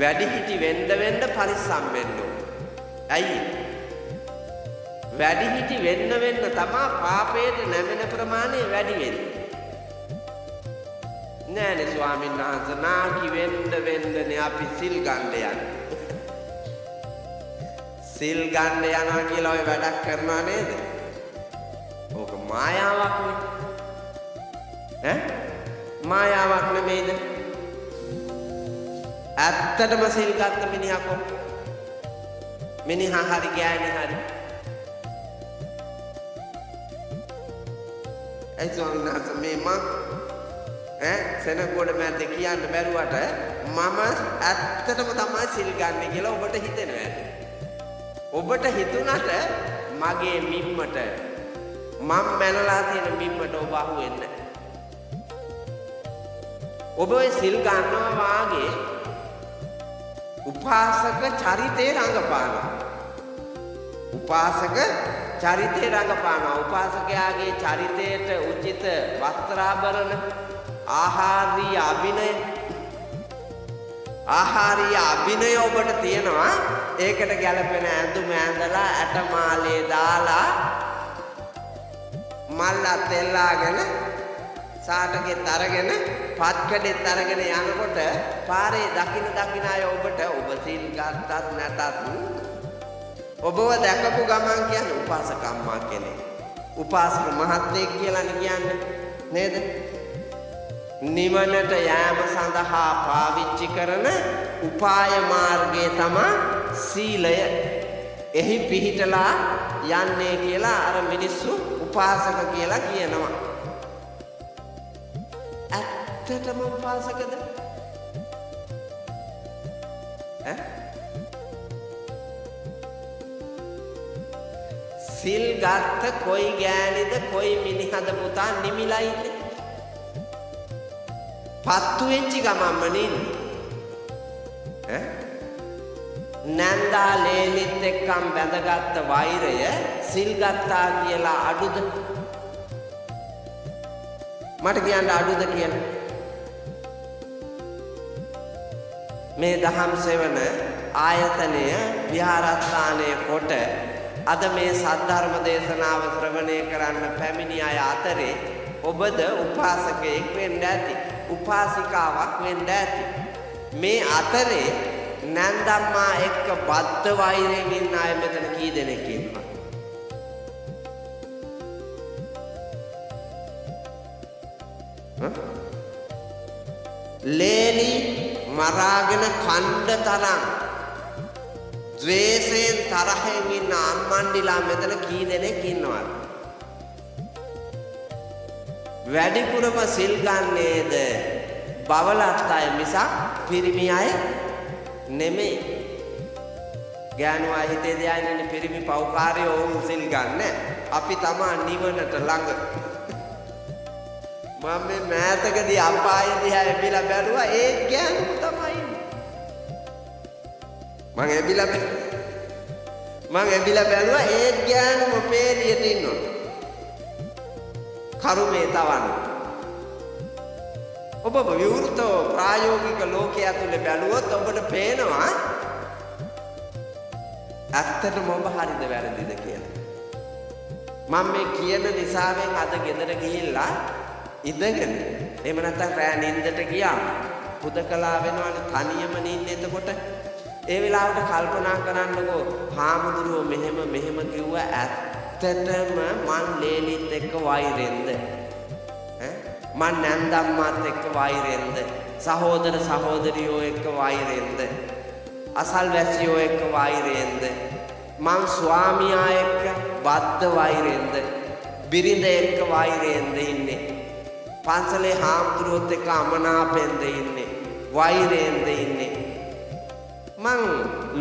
වැඩිහිටි වෙන්න පරිස්සම් වෙන්න ඕන. ඇයි? වැඩිහිටි වෙන්න තමයි පාපයට නැමෙන ප්‍රමාණය වැඩි වෙන්නේ. නෑනේ ස්වාමීන් වහන්සේ නාකි වෙන්නනේ අපි සිල් ගන්න යන්නේ. සිල් ගන්න යනවා කියලා ඔය වැඩක් කරනවා නේද? ඕක මායාවක් නේ. මායාවක් නෙමෙයිද? ඇත්තටම සිල් ගත්ත මිනිහා කො මිනිහා හරි ගෑණි හරි. ඒ ස්වාමීන් වහන්සේ මේ සෙනගොඩ මැද්ද කියන්න බැරුවට මම ඇත්තටම තමයි සිල් ගන්න කියලා ඔබට හිතෙනවා. ඔබට හිතුණට මගේ මිම්මට මම මැනලා තියෙන මිම්මට ඔබ අහු වෙන්නේ. ඔබ ඔය සිල් ගන්නවා වාගේ උපාසක චරිතේ රඟපානවා. උපාසක චරිතේ රඟපානවා. උපාසකයාගේ චරිතයට උචිත වස්ත්‍රාභරණ ආහාරීය අභිනය ඔබට තියෙනවා. ඒකට ගැලපෙන ඇඳුම ඇඳලා ඇටමාලේ දාලා මල්ලා තෙල්ලාගෙන සාටකෙත් අරගෙන පත්කඩෙත් අරගෙන යනකොට පාරේ දකින්න අය ඔබට ඔබ සිල් ගත්තත් නැතත් ඔබව දැකපු ගමන් කියන්නේ උපාසක අම්මා කෙනෙක්. උපාසක මහත්තයෙක් කියලා කියන්නේ නේද? නිවනට යෑම සඳහා පාවිච්චි කරන උපාය මාර්ගය තමයි සීලය. එහි පිහිටලා යන්නේ කියලා අර මිනිස්සු උපාසක කියලා කියනවා. ඇත්තටම උපාසකද? සිල් ගත්ත කොයි ගෑනිද කොයි මිනිහද පුතා නිමිලා ඉන්නේ? පත්තු වෙච්චි ගමන්ම නින්නේ. නැන්දා ලේලිත් එක්කම් බැඳගත්ත වෛරය සිල් ගත්තා කියලා අඩුද? මට කියන්න අඩුද කියලා. මේ දහම් සෙවන ආයතනය විහාරස්ථානය කොට අද මේ සද්ධර්ම දේශනාව ශ්‍රවණය කරන්න පැමිණි අය අතරේ ඔබද උපාසකයෙක් වෙන්න ඇති, උපාසිකාවක් වෙන්න ඇති. මේ අතරේ නැන්දම්මා එක්ක බද්ධ වෛරයෙන් ඉන්න අය මෙතන කී දෙනෙක් ඉන්නවා? ලේලි මරාගෙන කණ්ඩ තරම් ද්වේෂයෙන් තරහෙන් ඉන්න අම්මන්ඩිලා මෙතන කී දෙනෙක් ඉන්නවද? වැඩිපුරම සිල් ගන්නේද බවලත් අය මිසක් පිරිමි අය නෙමෙයි. ගෑනු අය හිතේ දෙයන්නේ පිරිමි පව්කාරයෝ වුන් සිල් ගන්න. අපි තමා නිවනට ළඟ. මම මේ මෑතකදී අපාය දිහා එබිලා බැලුවා ඒ ගෑනු තමයි. මං එබිලා බැලුවා ඒ ගෑනුම පේලියට ඉන්නවා. කරුමේ තවන්න. ඔබ විවෘතව ප්‍රායෝගික ලෝකයේ ඇතුලේ බැලුවොත් ඔබට පේනවා ඇත්තටම ඔබ හරිද වැරදිද කියලා. මම මේ කියන නිසාවෙන් අද ගෙදර ගිහිල්ලා ඉඳගෙන එහෙම නැත්නම් රෑ නිින්දට ගියා පුදකලා වෙනවනේ තනියම නිින්නේ. එතකොට ඒ වෙලාවට කල්පනා කරන්නකෝ හාමුදුරුවෝ මෙහෙම කිව්වා ඇත්තටම මං ලේලිත් එක්ක වෛරෙන්ද? මං නැන්දම්මාත් එක්ක වෛරෙන්ද? සහෝදර සහෝදරියෝ එක්ක වෛරෙන්ද? අසල්වැසියෝ එක්ක වෛරෙන්ද? මං ස්වාමියා එක්ක බද්ධ වෛරෙන්ද? බිරිඳ එක්ක වෛරෙන්ද ඉන්නේ? පන්සලේ හාමුදුරුවොත් එක්ක අමනාපෙන්ද ඉන්නේ? වෛරෙන්ද ඉන්නේ? මං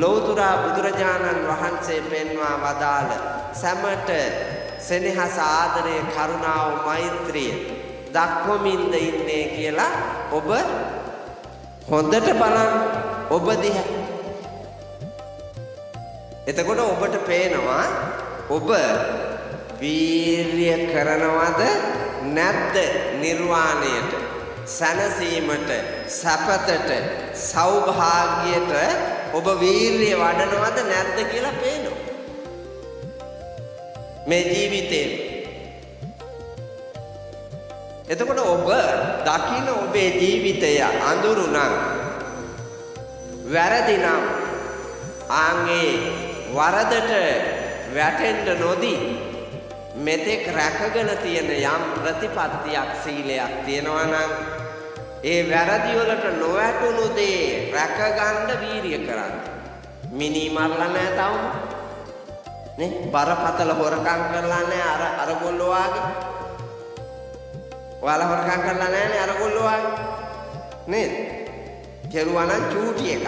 ලෞතුරා බුදුරජාණන් වහන්සේ පෙන්වා වදාළ සැමට සෙනෙහස ආදරය කරුණාව මෛත්‍රිය දක්වමින්ද ඉන්නේ කියලා ඔබ හොඳට බලන්න ඔබ දිහා. එතකොට ඔබට පේනවා ඔබ වීර්ය කරනවද නැද්ද නිර්වාණයට? සැනසීමට සැපතට සෞභාග්‍යයට ඔබ වීරිය වඩනවද නැද්ද කියලා පේනවා මේ ජීවිතේ. එතකොට ඔබ දකින්න ඔබේ ජීවිතය අඳුරු නම් වැරදි නම් ආන්ගේ වරදට වැටෙන්න නොදී මෙතෙක් රැකගෙන තියෙන යම් ප්‍රතිපත්තියක් සීලයක් තියෙනවා නම් ඒ වැරදි වලට නොවැටුණු දේ රැකගන්න වීරිය කරන්න. මිනී මරලා නැහැ තාම. නේ බරපතල හොරකම් කරලා නැහැ අර ගොල්ලෝ වාගේ. ඔයාලා හොරකම් කරලා නැහැ නේ අර ගොල්ලෝ වාගේ. නේද? කෙරුවා නම් චූටි එකක්.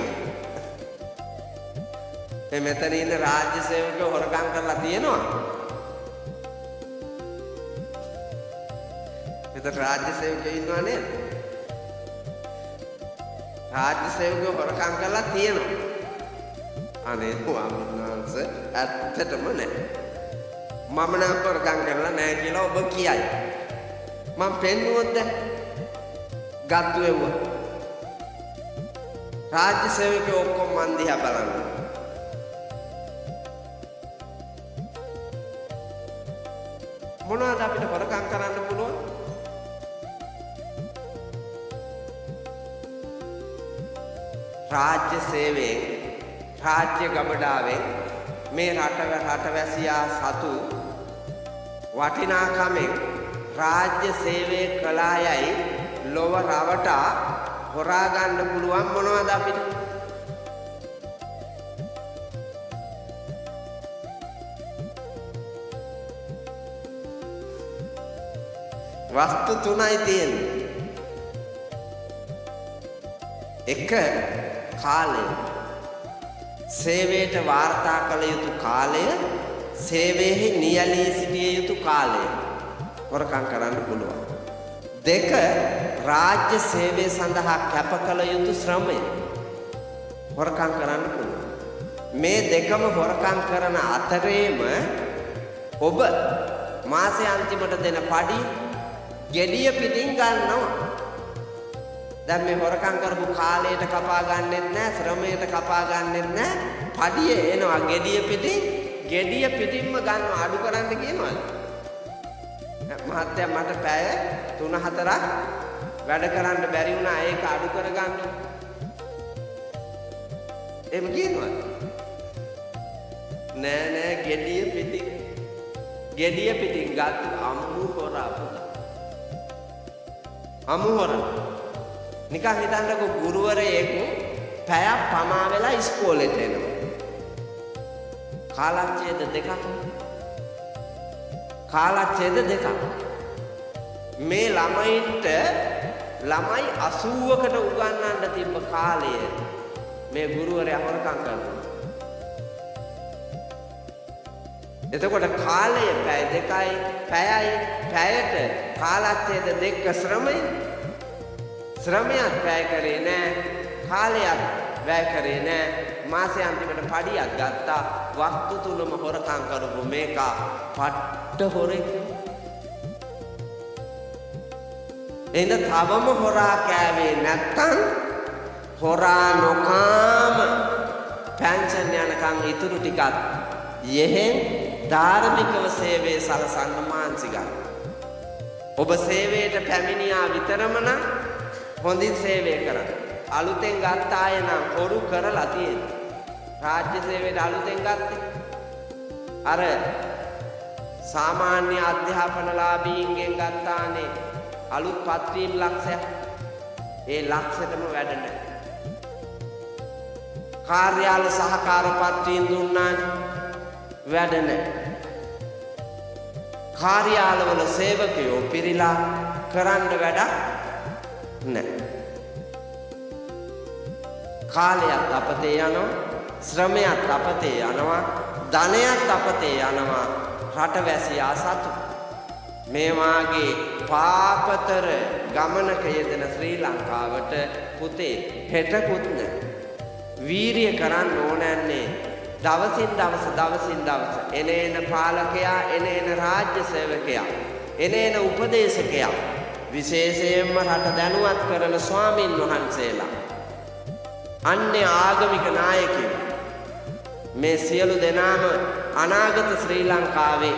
මේ මෙතන ඉන්න රාජ්‍ය සේවකයෝ හොරකම් කරලා තියෙනවා. මෙතන රාජ්‍ය සේවකයෝ ඉන්නවා නේද? රාජ්‍ය සේවකයෝ හොරකම් කරලා තියෙනවා. අනේ වම්නාංශ ඇත්තටම නෑ. මම නම් හොරකම් කරලා නෑ කියලා ඔබ කියයි. මම පෙන්නුවොත් දැන් ගත්තු එව්වා. රාජ්‍ය සේවකයෝ ඔක්කොම මන් දිහා බලන්න. මොනවද අපිට හොරකම් කරන්න පුළුවන්? රාජ්‍ය සේවයෙන් රාජ්‍ය ගබඩාවෙන් මේ රටවැසියා සතු වටිනාකමෙන් රාජ්‍ය සේවය කළායයි ලොව රවටා හොරා ගන්න පුළුවන් මොනවද අපිට? වස්තු තුනයි තියෙන්නේ. එක කාලය. සේවයට වාර්තා කළ යුතු කාලය, සේවයේ නියැලී සිටිය යුතු කාලය. හොරකම් කරන්න පුළුවන්. දෙක රාජ්‍ය සේවය සඳහා කැප කළ යුතු ශ්‍රමය. හොරකම් කරන්න පුළුවන්. මේ දෙකම හොරකම් කරන අතරේම ඔබ මාසේ අන්තිමට දෙන පඩි ගෙඩිය පිටින් ගන්නවා. දැන් මේ හොරකම් කරපු කාලයට කපා ගන්නෙත් නැහැ, ශ්‍රමයට කපා ගන්නෙත් නැහැ. පඩිය එනවා ගෙඩිය පිටින්ම ගන්නවා. අඩු කරන්න කියනවාද? මහත්තයා මට පැය 3-4ක් වැඩ කරන්න බැරි වුණා, ඒක අඩු කරගන්න. එහෙම කියනවාද? නෑ ගෙඩිය පිටින් ගත්ත අම්මු හොරා පුතා. අම්මු හොරා. නිකන් හිතන්නකෝ ගුරුවරයෙක් පැයක් පමා වෙලා ඉස්කෝලේට එනවා. කාලච්ඡේද දෙකක්. මේ ළමයින්ට ළමයි 80කට උගන්වන්න තිබ්බ කාලය මේ ගුරුවරයා හොරකම් කරනවා. එතකොට කාලය පැය 2යි, පැයට කාලච්ඡේද 2 ශ්‍රමයක් වැය කරේ නෑ, කාලයක් වැය කරේ නෑ. මාසේ අන්තිමට පඩියක් ගත්තා. වස්තු තුනම හොරකම් කරපු මේක පට්ට හොරෙක්. එහෙනම් තවම හොරා කෑවේ නැත්තම් හොරා නොකාම පෙන්ෂන් යනකම් ඉතුරු ටිකක් යෙහෙන් ධාර්මිකව සේවයේ සලසන්න මාන්සි ගන්න. ඔබ සේවයට පැමිණියා විතරම නම් හොඳින් සේවය කරන්න. අලුතෙන් ගත්ත අය නම් හොරු කරලා තියෙනවා. රාජ්‍ය සේවයට අලුතෙන් ගත්තේ අර සාමාන්‍ය අධ්‍යාපනලාභීන්ගෙන් ගත්තානේ අලුත් පත්වීම් ලක්ෂයක්. ඒ ලක්ෂයටම වැඩ නැහැ. කාර්යාල සහකාර පත්වීම් දුන්නානේ වැඩ නැහැ. කාර්යාලවල සේවකයෝ පිරිලා කරන්න වැඩක් නැහැ. කාලයත් අපතේ යනවා, ශ්‍රමයත් අපතේ යනවා, ධනයත් අපතේ යනවා. රටවැසියා සතු මේ වාගේ පාපතර ගමනක යෙදෙන ශ්‍රී ලංකාවට පුතේ හෙටකුත් නැහැ. වීරිය කරන්න ඕනන්නේ දවසින් දවස එන පාලකයා, එන රාජ්‍ය සේවකයා, එන උපදේශකයා විශේෂයෙන්ම රට දැනුවත් කරන ස්වාමින් වහන්සේලා අන්නේ ආගමික නායකයෝ මේ සියලු දෙනාම අනාගත ශ්‍රී ලංකාවේ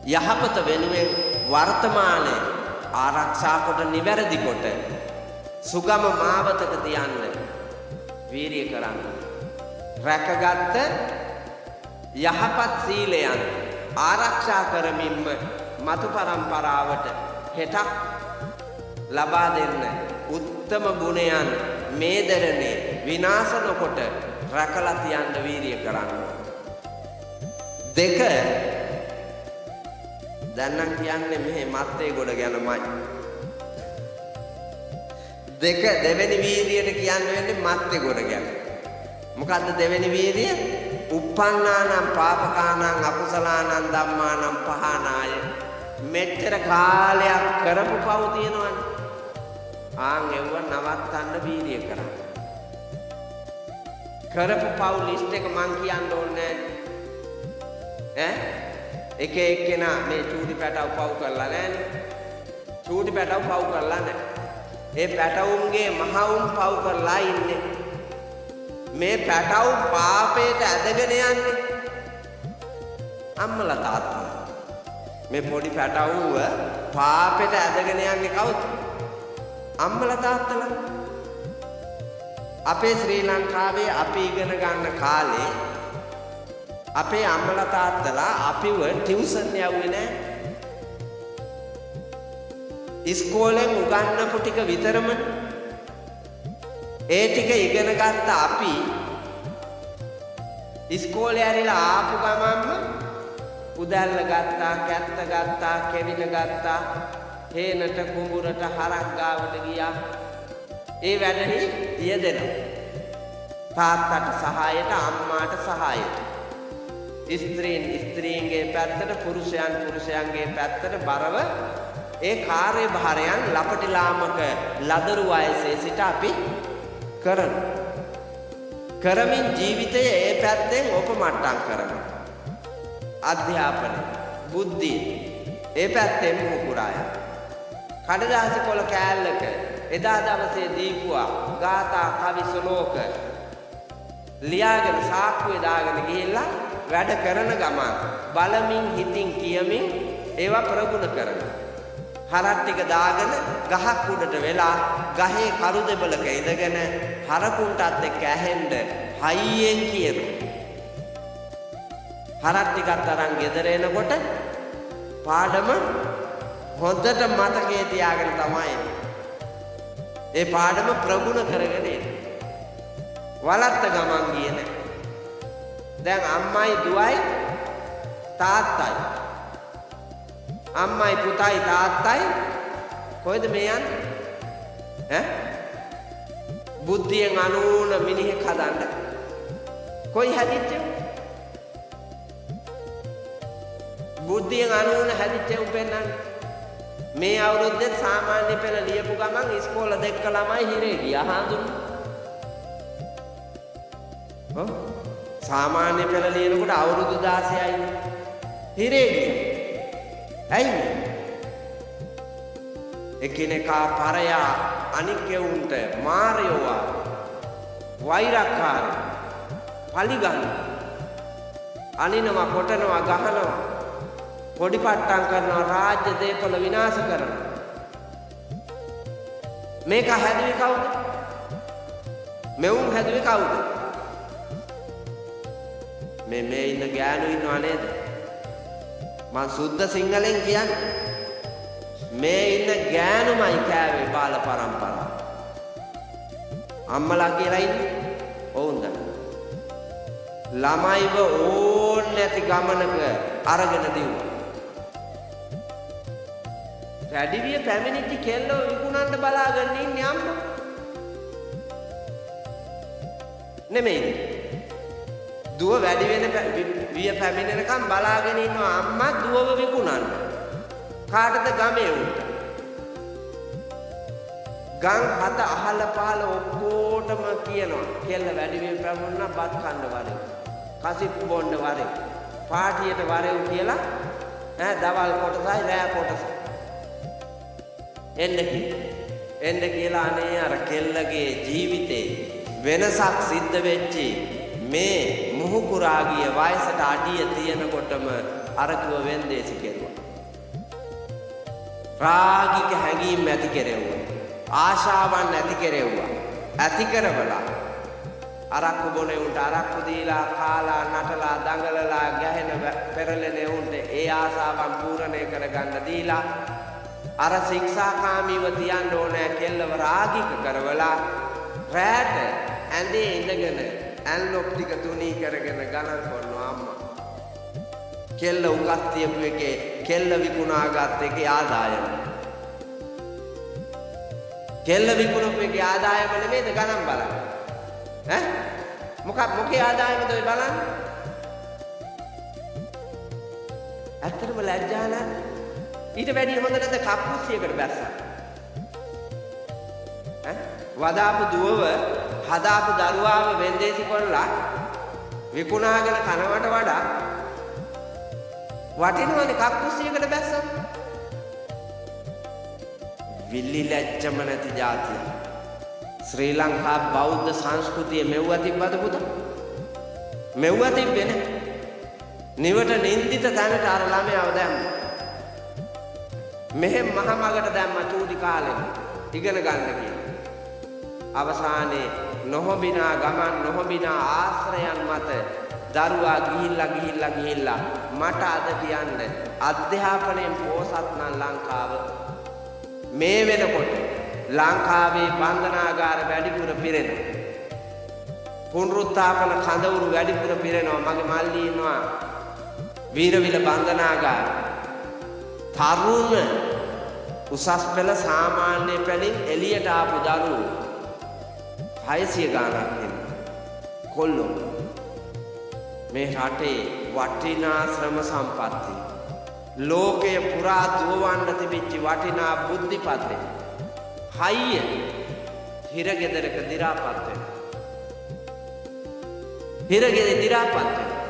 යහපත වෙනුවෙන් වර්තමානයේ ආරක්ෂා කොට නිවැරදි කොට සුගම මාවතක තියන්න වීරිය කරන්න. රැකගත් යහපත් සීලයන් ආරක්ෂා කරමින්ම මතු පරම්පරාවට හෙටක් ලබා දෙන්න උත්තම ගුණයන් මේ දරණේ විනාශ නොකොට රැකලා තියන්න වීරිය කරන්න. දෙක දැන් නම් කියන්නේ මෙහි මත්තේ ගොඩ ගැනමයි. දෙවෙනි වීරියට කියන්න වෙන්නේ මත්තේ ගොඩ ගැන. මොකද්ද දෙවෙනි වීරිය? uppannānaṁ pāpakānaṁ akusalaanaṁ dhammānaṁ pahānāya. මෙච්චර කාලයක් කරපු පව් තියෙනවනේ. ආන් එව්ව නවත්තන්න වීරිය කරන්න. කරපු පව් ලිස්ට් එක මං කියන්න ඕනේ ඈ එක එක්කෙනා මේ චූටි පැටව පව් කරලා නැහැනේ. චූටි පැටව පව් කරලා නැහැ. ඒ පැටවුන්ගේ මහවුන් පව් කරලා ඉන්නේ. මේ පැටව පාපයට ඇදගෙන යන්නේ අම්මලා තාත්තලා. මේ පොඩි පැටවුව පාපයට ඇදගෙන යන්නේ කවුද? අම්මලා තාත්තලා. අපේ ශ්‍රී ලංකාවේ අපි ඉගෙන ගන්න කාලේ අපේ අම්මලා තාත්තලා අපිව ටියුෂන් යවුවේ නැහැ. ඉස්කෝලෙන් උගන්වපු ටික විතරම ඒ ටික ඉගෙන ගත්ත අපි ඉස්කෝලේ ඇරිලා ආපු ගමන්ම උදැල්ල ගත්තා, කැත්ත ගත්තා, කෙවිල ගත්තා, හේනට කුඹුරට හරක් ගාවට ගියා. ඒ වැඩේ යෙදෙනවා. තාත්තට සහායට, අම්මාට සහායට. ස්ත්‍රීන්ගේ පැත්තට, පුරුෂයන්ගේ පැත්තට බරව ඒ කාර්යභාරයන් ලපටි ලාමක ලදරු වයසේ සිට අපි කරමින් ජීවිතය ඒ පැත්තෙන් ඔපමට්ටම් කරනවා. අධ්‍යාපනය, බුද්ධිය ඒ පැත්තෙන් මුකුරාය. කඩදාසි කොළ කෑල්ලක එදා දවසේ දීපුවා ගාථා කවි ශ්ලෝක ලියාගෙන සාක්කුවේ දාගෙන ගිහිල්ලා වැඩ කරන ගමන් බලමින් හිතින් කියමින් ඒවා ප්‍රගුණ කරනවා. හරක් ටික දාගෙන ගහක් උඩට වෙලා ගහේ කරු දෙබලක ඉඳගෙන හරකුන්ටත් එක්ක ඇහෙන්න හයියෙන් කියනවා. හරක් ටිකක් තරම් ගෙදර එනකොට පාඩම හොඳට මතකයේ තියාගෙන තමයි ඒ පාඩම ප්‍රගුණ කරගෙන එන්නේ. වලත්ත ගමන් ගියේ නැහැ. දැන් අම්මයි දුවයි තාත්තයි අම්මයි පුතයි තාත්තයි කොහෙද මේ යන්නේ? බුද්ධියෙන් අනූන මිනිහෙක් හදන්න කොයි හැදිච්චේ? බුද්ධියෙන් අනූන හැදිච්චේ උපෙන්නන්නේ. මේ අවුරුද්දේ සාමාන්‍ය පෙළ ලියපු ගමන් ඉස්කෝල දෙක්ක ළමයි හිරේ ගියා හඳුනන. සාමාන්‍ය පෙළ ලියනකොට අවුරුදු 16යි හිරේ ගියා. ඇයි? එකිනෙකා පරයා අනික් එවුන්ට මාරයෝවා වෛරක්කාර පලිගන්න අනිනවා කොටනවා ගහනවා පොඩි පට්ටම් කරනවා රාජ්‍ය දේපල විනාශ කරනවා. මේක හැදුවේ කවුද? මෙවුන් හැදුවේ කවුද? මේ ඉන්න ගෑනු ඉන්නව නේද? මං සුද්ධ සිංහලෙන් කියන්නේ මේ ඉන්න ගෑනුමයි කෑවේ බාල පරම්පරාව. අම්මලා කියලා ඉන්නේ ඔවුන්ද? ළමයිව ඕන් නැති ගමනක අරගෙන දිව්වා. රැඩිවිය පැමිණිච්ච කෙල්ලෝ විකුණන්න බලාගෙන ඉන්නේ අම්මා. නෙමෙයි. දුව වැඩි වෙන විය පැමිණෙනකම් බලාගෙන ඉන්නවා අම්මා දුවව විකුණන්න. කාටද? ගමේ උන්ට. ගම් හත අහල පහල ඔක්කොටම කියනවා කෙල්ල වැඩි වෙන පැමුණා බත් කන්න වරේ. කසිප්පු බොන්න වරේ. පාටියට වරේ කියලා දවල් කොටසයි රෑ කොටසයි. එන්න කියලා අනේ අර කෙල්ලගේ ජීවිතේ වෙනසක් සිද්ධ වෙච්චි මේ මුහුකුරාගිය වයසට අඩිය තියෙනකොටම අරකුව වෙන්දේසි කෙරුවා. රාගික හැඟීම් ඇති කෙරෙව්වා. ආශාවන් ඇති කෙරෙව්වා. ඇති කරවලා අරක්කු බොනේ උන්ට අරක්කු දීලා කාලා නටලා දඟලලා ගැහෙන පෙරලෙන උන්ට ඒ ආසාවන් පූර්ණේ කරගන්න දීලා අර ශික්ෂාකාමීව තියන්න ඕනෑ කෙල්ලව රාගික කරවලා රැට ඇඳේ ඉඳගෙන ඇල්ලොක් ටික තුනී කරගෙන ගණන් කරනවා අම්මා. කෙල්ල උගත් තියපු එකේ කෙල්ල විකුණාගත් එකේ ආදායම. කෙල්ල විකුණපු එකේ ආදායම නෙමෙයිද ගණන් බලන්න. ඈ මොකේ ආදායමද ඔය බලන්න? ඇත්තටම ලැජ්ජා නැහැ. ඊට වැඩිය හොඳ නැද්ද කප්පුස්සියකට බැස්සා? ඈ වදාපු දුවව හදාපු දරුවාව වෙන්දේසි කරලා විකුණාගෙන කනවට වඩා වටිනවනේ කප්පුස්සියකට බැස්සා. විල්ලි ලැජ්ජම නැති જાතිය. ශ්‍රී ලංකා බෞද්ධ සංස්කෘතිය මෙව්ව තිබ්බද පුතා? මෙව්ව තිබ්බේ නෑ. නිවට නින්දිත තැනට අර ළමයාව දැම්මා. මෙහෙම මහමගට දැම්ම චූටි කාලෙම ඉගෙන ගන්න කියලා. අවසානයේ නොහොබිනා ගමන් නොහොබිනා ආශ්‍රයයන් මත දරුවා ගිහිල්ලා මට අද කියන්න අධ්‍යාපනයෙන් පෝසත් නම් ලංකාව මේ වෙනකොට ලංකාවේ බන්ධනාගාර වැඩිපුර පිරෙනවා. පුනරුත්ථාපන කඳවුරු වැඩිපුර පිරෙනවා. මගේ මල්ලි ඉන්නවා වීරවිල බන්ධනාගාර. තරුණ උසස් පෙළ සාමාන්‍ය පෙළින් එළියට ආපු දරුවෝ 600 ගාණක් ඉන්නවා. කොල්ලෝ මේ රටේ වටිනා ශ්‍රම සම්පatti ලෝකයේ පුරා දුවවන්න තිබිච්ච වටිනා බුද්ධිපතේ හයිය හිරගෙදරක දි รา පත් වෙනවා. හිරගෙදර දි รา පත් වෙනවා.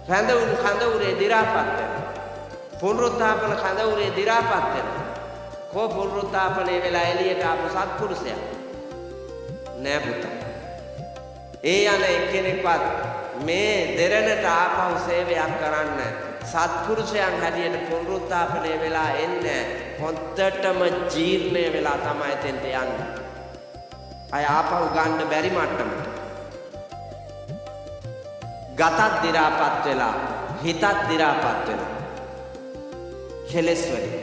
රැඳවුණු කඳවුරේ දි รา පත් වෙනවා. පුනරුත්ථාපන කඳවුරේ දි รา පත් වෙනවා. කෝ පුනරුත්ථාපනේ වෙලා එළියට ආපු සත්පුරුෂයා නෑ පුතා. ඒ යන එක්කෙනෙක්වත් මේ දෙරණට ආපහු සේවයක් කරන්න සත්පුරුෂයන් හැටියට පුනරුත්ථාපනය වෙලා එන්නේ හොඳටම ජීර්ණය වෙලා තමයි එතෙන්ට යන්නේ. අය ආපහු ගන්න බැරි මට්ටමට. ගතත් දි รา පත් වෙලා හිතත් දි รา පත් වෙලා. කෙලස් වලින්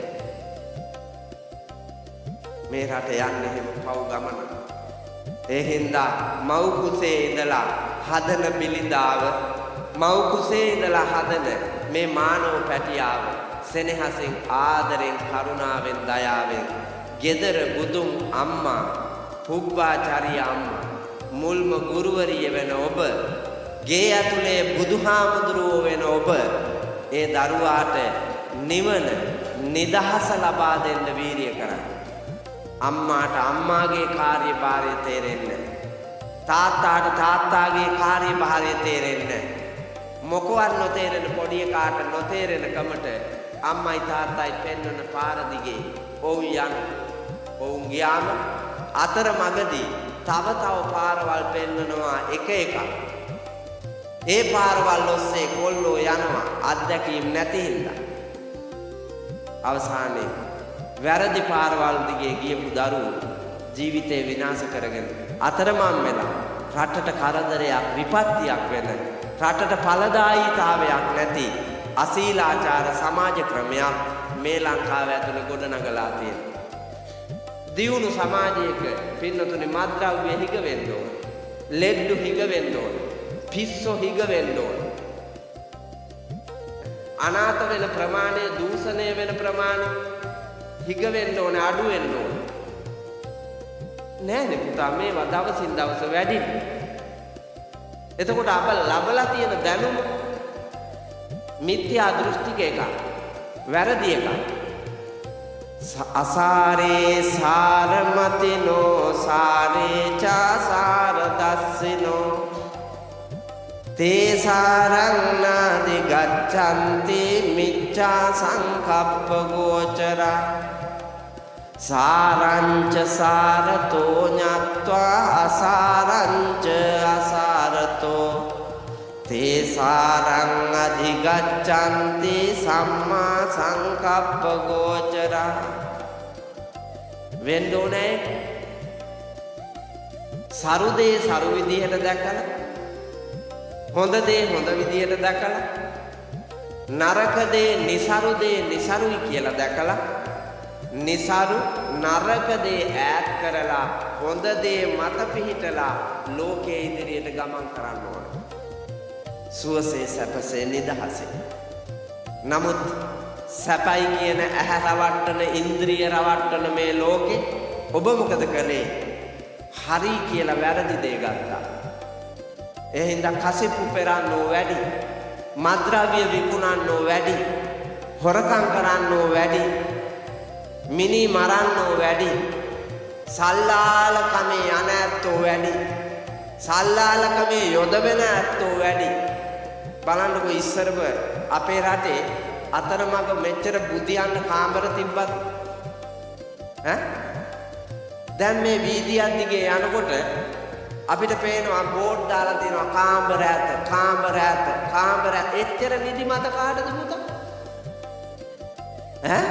මේ රට යන්නේ එහෙම පව් ගමන. ඒ හින්දා මව් කුසේ ඉඳලා හදන බිලිඳාව මව් කුසේ ඉඳලා හදන මේ මානව පැටියාව සෙනෙහසින් ආදරෙන් කරුණාවෙන් දයාවෙන් ගෙදර බුදුන් අම්මා පුබ්බාචාරිය අම්මා මුල්ම ගුරුවරිය වෙන ඔබ ගේ ඇතුලේ බුදුහාමුදුරුවෝ වෙන ඔබ ඒ දරුවාට නිවන නිදහස ලබා දෙන්න වීරිය කරන්න. අම්මාට අම්මාගේ කාර්යභාරය තේරෙන්නේ තාත්තාට තාත්තාගේ කාර්යභාරය තේරෙන්නේ මොකවත් නොතේරෙන පොඩි එකාට නොතේරෙන කමට අම්මයි තාත්තයි පෙන්වන පාර දිගේ ඔව් යන ඔවුන් ගියාම අතර මගදී තව පාරවල් පෙන්වනවා එක එක. ඒ පාරවල් ඔස්සේ කොල්ලෝ යනවා අත්දැකීම් නැති හින්දා. අවසානයේ වැරදි පාරවල් දිගේ ගියපු දරුවෝ ජීවිතේ විනාශ කරගෙන අතරමං වෙලා රටට කරදරයක් විපත්තියක් වෙන රටට ඵලදායීතාවයක් නැති අශීලාචාර සමාජ ක්‍රමයක් මේ ලංකාව ඇතුළේ ගොඩනගලා තියෙනවා. දියුණු සමාජයක පින්නතුනේ මත්ද්‍රව්‍ය හිග වෙන්න ඕන. ලෙඩ්ඩු හිග වෙන්න ඕන. පිස්සෝ හිග වෙන්න ඕන. අනාථ වෙන ප්‍රමාණය දූෂණය වෙන ප්‍රමාණය හිග වෙන්න ඕන අඩු වෙන්න ඕන. නෑනේ පුතා මේවා දවසින් දවස වැඩි. එතකොට අප ලබලා තියෙන දැනුම මිත්‍යා දෘෂ්ටික එක. වැරදි එකක්. අසාරේ සාරමතිනෝ සාරේ චාසාර දස්සිනෝ තේ සාරංනාදි ගච්ඡන්ති මිච්ඡා සංකප්ප ගෝචරා සාරංච සාරතෝ ඤත්වා අසාරංච අසාරතෝ තේ සාරං අධිගච්ඡanti සම්මා සංකප්ප ගෝචරා වෙන්දෝනේ සරුදේ සරු විදියට දැකලා හොඳ දේ හොඳ විදියට දැකලා නරක දේ નિසරු දේ નિසරුයි කියලා දැකලා નિසරු නරක දේ ඈත් කරලා හොඳ දේ මත පිහිටලා ලෝකයේ ඉදිරියට ගමන් කරන්න ඕන. සුවසේ සැපසේ නිදහසේ. නමුත් සැපයි කියන ඇහැ රවට්ටන ඉන්ද්‍රිය රවට්ටන මේ ලෝකේ ඔබ මොකද කළේ? හරි කියලා වැරදි දේ ගත්තා. ඒ හින්දා කසිප්පු පෙරන්නෝ වැඩි, මද්ද්‍රව්‍ය විකුණන්නෝ වැඩි, හොරකම් කරන්නෝ වැඩි, මිනි මරන්නෝ වැඩි, සල්ලාල කමේ යන ඇත්තෝ වැඩි, සල්ලාල කමේ යොදවෙන ඇත්තෝ වැඩි. බලන්නකො ඉස්සරව අපේ රටේ අතරමඟ මෙච්චර බුදියන්න කාමර තිබ්බත් ඈ දැන් මේ වීදියක් දිගේ යනකොට අපිට පේනවා බෝඩ් දාලා තියෙනවා කාමර ඇත කාමර ඇත කාමර ඇත. එච්චර නිදිමත කාටද පුතා? ඈ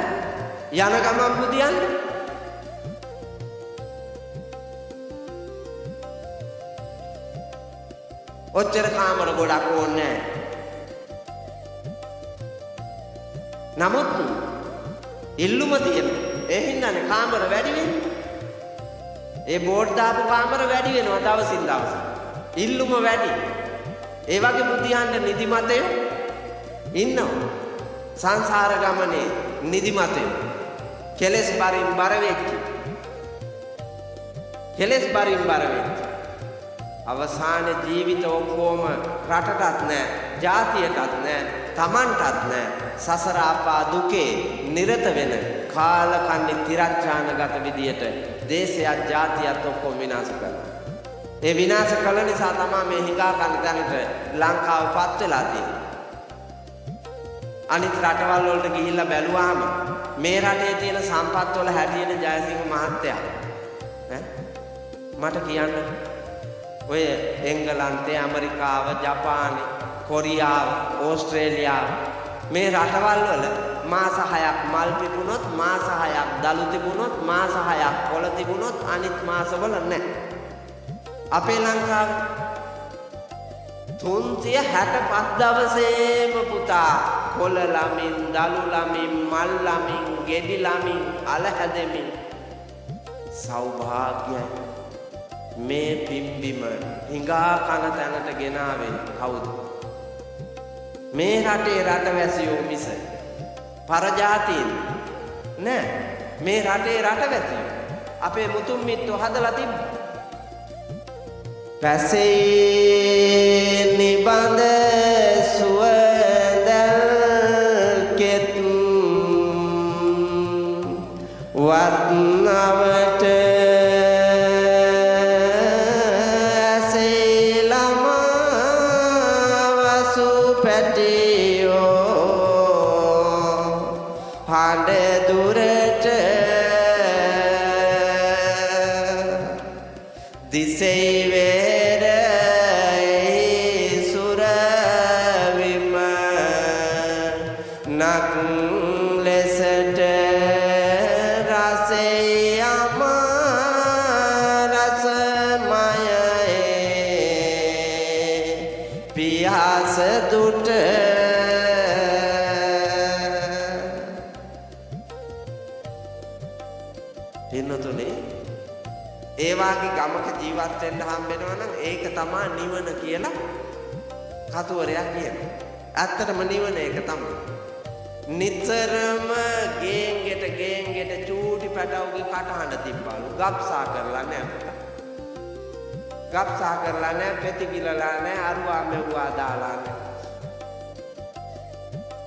යන ගමන් බුදියන්න ඔච්චර කාමර ගොඩක් ඕනේ නැහැ. නමුත් ඉල්ලුම තියෙනවා. ඒ හින්දානේ කාමර වැඩි වෙන්නේ. ඒ බෝඩ් දාපු කාමර වැඩි වෙනවා දවසින් දවස. ඉල්ලුම වැඩි. ඒ වගේ බුදියන්න නිදිමතය ඉන්නවා. සංසාර ගමනේ නිදිමතය. කෙලස් බරින් බර වෙච්ච. කෙලස් බරින් බර වෙච්ච. අවසාන ජීවිත ඔක්කොම රටටත් නැහැ, ජාතියටත් නැහැ, තමන්ටත් නැහැ. සසර අපා දුකේ නිරත වෙන කාලකන්ණි තිරච්ඡානගත විදියට දේශයත් ජාතියත් ඔක්කොම විනාශ කරනවා. ඒ විනාශ කළ නිසා තමයි මේ හිඟා කන තැනට ලංකාවපත් වෙලා තියෙන්නේ. අනිත් රටවල් වලට ගිහිල්ලා බැලුවාම මේ රටේ තියෙන සම්පත් වල හැටියට ජයසිංහ මහත්තයා මට කියන්න ඔය එංගලන්තේ, ඇමරිකාව, ජපානය, කොරියාව, ඕස්ට්‍රේලියාව මේ රටවල් වල මාස 6ක් මල් පිපුණොත්, මාස 6ක් දළු තිබුණොත්, මාස 6ක් කොළ තිබුණොත් අනිත් මාසවල නැහැ. අපේ ලංකාවේ 365 දවසේම පුතා කොළ ළමින්, දළු ළමින්, මල් ළමින්, ගෙඩි ළමින්, අල හැදෙමින් සෞභාග්‍යයි. මේ පිම්බිම හිඟා කන තැනට ගෙනාවේ කවුද? මේ රටේ රටවැසියෝ මිස පරජාතීන් නෑ. මේ රටේ රටවැසියෝ අපේ මුතුන් මිත්තෝ හදලා තිබ්බ. පැසේ නිබඳ සුවඳල් කෙත් වත්නවට ඒවාගේ ගමක ජීවත් වෙන්න හම්බෙනවා නම් ඒක තමයි නිවන කියලා කතුවරයා කියනවා. ඇත්තටම නිවන ඒක තමයි. නිතරම ගේන්ගෙට චූටි පැටවුගේ කටහඬ තිබ්බලු. ගබ්සා කරලා නැහැ. ගබ්සා කරලා නැහැ, පෙති කිලලා නැහැ, අරුවා මෙව්වා දාලා නැහැ.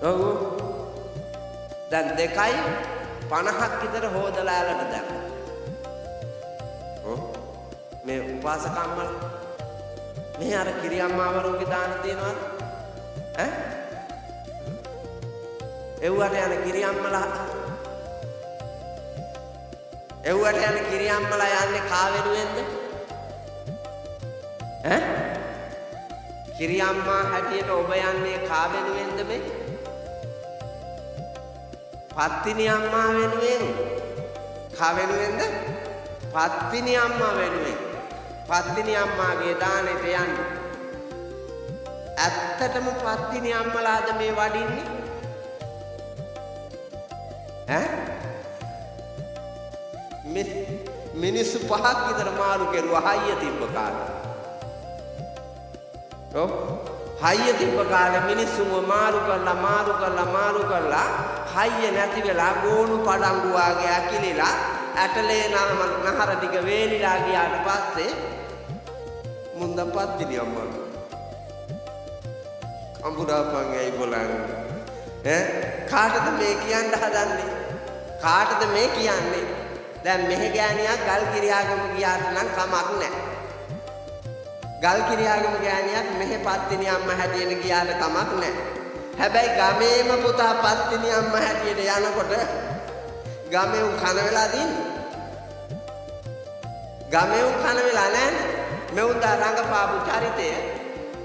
ඔව්. දැන් 2:50ක් විතර හොදලා ඇලට දැම්මා. මේ උපාසකම්මල මේ අර කිරියම්මාවරුන්ගේ දාන තියනවද? ඈ? එව්වට යන කිරියම්මලා එව්වට යන කිරියම්මලා යන්නේ කා වෙනුවෙන්ද? ඈ? කිරියම්මා හැටියට ඔබ යන්නේ කා වෙනුවෙන්ද මේ? පත්තිනි අම්මා වෙනුවෙන්. කා වෙනුවෙන්ද? පත්තිනි අම්මා වෙනුවෙන්. පත්තිනි අම්මාගේ දානෙට යන්නේ. ඇත්තටම පත්තිනි අම්මලාද මේ වඩින්නේ? ඈ? මිනිස්සු පහක් විතර මාරු කෙරුවා හයිය තිබ්බ කාලේ. ඔව් හයිය තිබ්බ කාලේ මිනිස්සුම මාරු කරලා හයිය නැති වෙලා ගෝණු පඩංගු වාගේ ඇකිලිලා ඇටලේ නහර ටික වේලිලා ගියාට පස්සේ මුන්ද පත්තිනි අම්මා අඹුරාපන් ඇයි බලන්නේ කාටද මේ කියන්න හදන්නේ? කාටද මේ කියන්නේ? දැන් මෙහෙ ගෑණියක් ගල් කිරියාගම ගියාට නම් කමක් නැහැ. ගල් කිරියාගම ගෑණියක් මෙහෙ පත්තිනි අම්මා හැටියට ගියාට කමක් නැහැ. හැබැයි ගමේම පුතා පත්තිනි අම්මා හැටියට යනකොට ගමේ උන් කන වෙලා දින්නේ. ගමේ උන් කන වෙලා නැන්නේ. මෙවුන් දා රංගපාපු චරිතය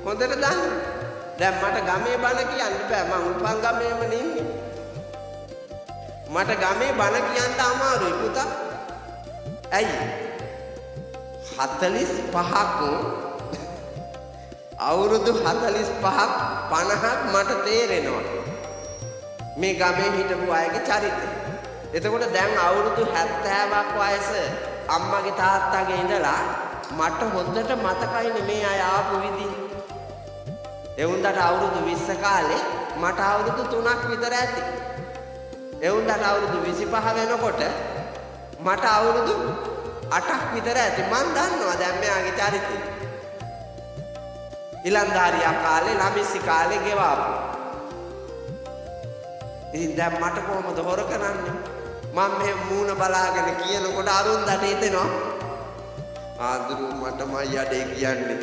හොඳට දන්නේ. දැන් මට ගමේ බණ කියන්න බෑ. මං උපන් ගමේම නෙන්නේ. මට ගමේ බණ කියන්න අමාරුයි පුතා. ඇයි? 45ක් අවුරුදු 45ක් 50ක් මට තේරෙනවා මේ ගමේ හිටපු අයගේ චරිතය. එතකොට දැන් අවුරුදු 70ක් වයස අම්මගේ තාත්තගේ ඉඳලා මට හොඳට මතකයිනේ මේ අය ආපු විදිහ. එවුන්දට අවුරුදු 20 කාලේ මට අවුරුදු 3ක් විතර ඇති. එවුන්දට අවුරුදු 25 වෙනකොට මට අවුරුදු 8ක් විතර ඇති. මං දන්නවා දැන් මෙයාගේ චරිතය. ඉලන්දාරියා කාලේ ළමිසි කාලේ ගෙවාපු. ඉතින් දැන් මට කොහොමද හොර කරන්නේ? මම මේ මූණ බලාගෙන කියනකොට අරුන්දට හිතෙනවා ආදුරු මටමයි යඩේ කියන්නේ.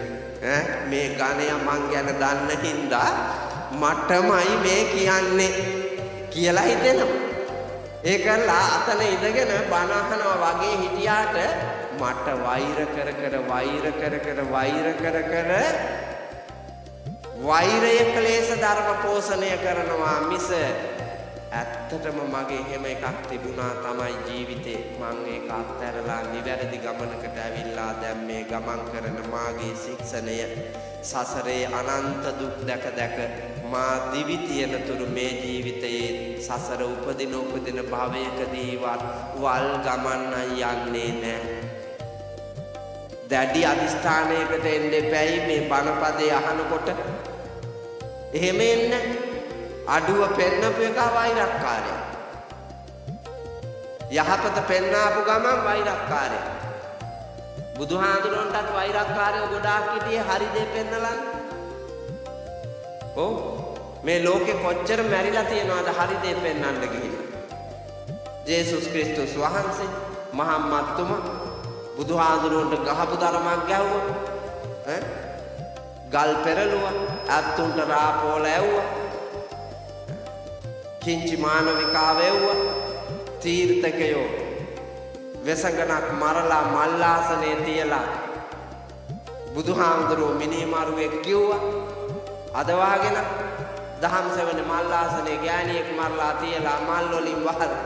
මේ ගණය මං ගැන දන්න හින්දා මටමයි මේ කියන්නේ කියලා හිතෙනවා. ඒකලා අතන ඉඳගෙන බණ අහනවා වගේ හිටියාට මට වෛර කර වෛරය ක්ලේශ ධර්ම පෝෂණය කරනවා මිස ඇත්තටම මගේ හැම එකක් තිබුණා තමයි ජීවිතේ. මං ඒක අත්හැරලා නිවැරදි ගමනකට ඇවිල්ලා දැන් මේ ගමන් කරන මාගේ ශික්ෂණය සසරේ අනන්ත දුක් දැක මා දිවි තියෙන තුරු මේ ජීවිතයේ සසර උපදින භවයකදීවත් වල් ගමන් යන්නේ නැහැ. දැඩි අදිස්ථානයකට එන්න එපැයි මේ බණපදේ අහනකොට. එහෙම එන්න අඩුව පෙන්නපු එක වෛරක්කාරයා. යහපත පෙන්නාපු ගමන් වෛරක්කාරයා. බුදුහාඳුනන්ටත් වෛරක්කාරයෝ ගොඩාක් හිටියේ හරි දේ පෙන්නලන්න. ඔව් මේ ලෝකෙ කොච්චර මැරිලා තියෙනවද හරි දේ පෙන්නන්න ගිහින්. ජේසුස් ක්‍රිස්තුස් වහන්සේ මහම්මත් තුමා බුදුහාඳුනන්ට ගහපු ධර්මයක් ගැව්වා. ගල් පෙරළුවා, අත්තුන්ට රාපෝල ඇව්වා. කිංචි මානවිකාව ඇව්වා. තීර්ථකයෝ වෙසඟනක් මරලා මල්ලාසනේ තියලා බුදුහාමුදුරුවෝ මිනිමරුවෙක් කිව්වා. අද වාගෙන දහම් සෙවනේ මල්ලාසනේ ගෑණියෙක් මරලා තියලා මල් වලින් වහලා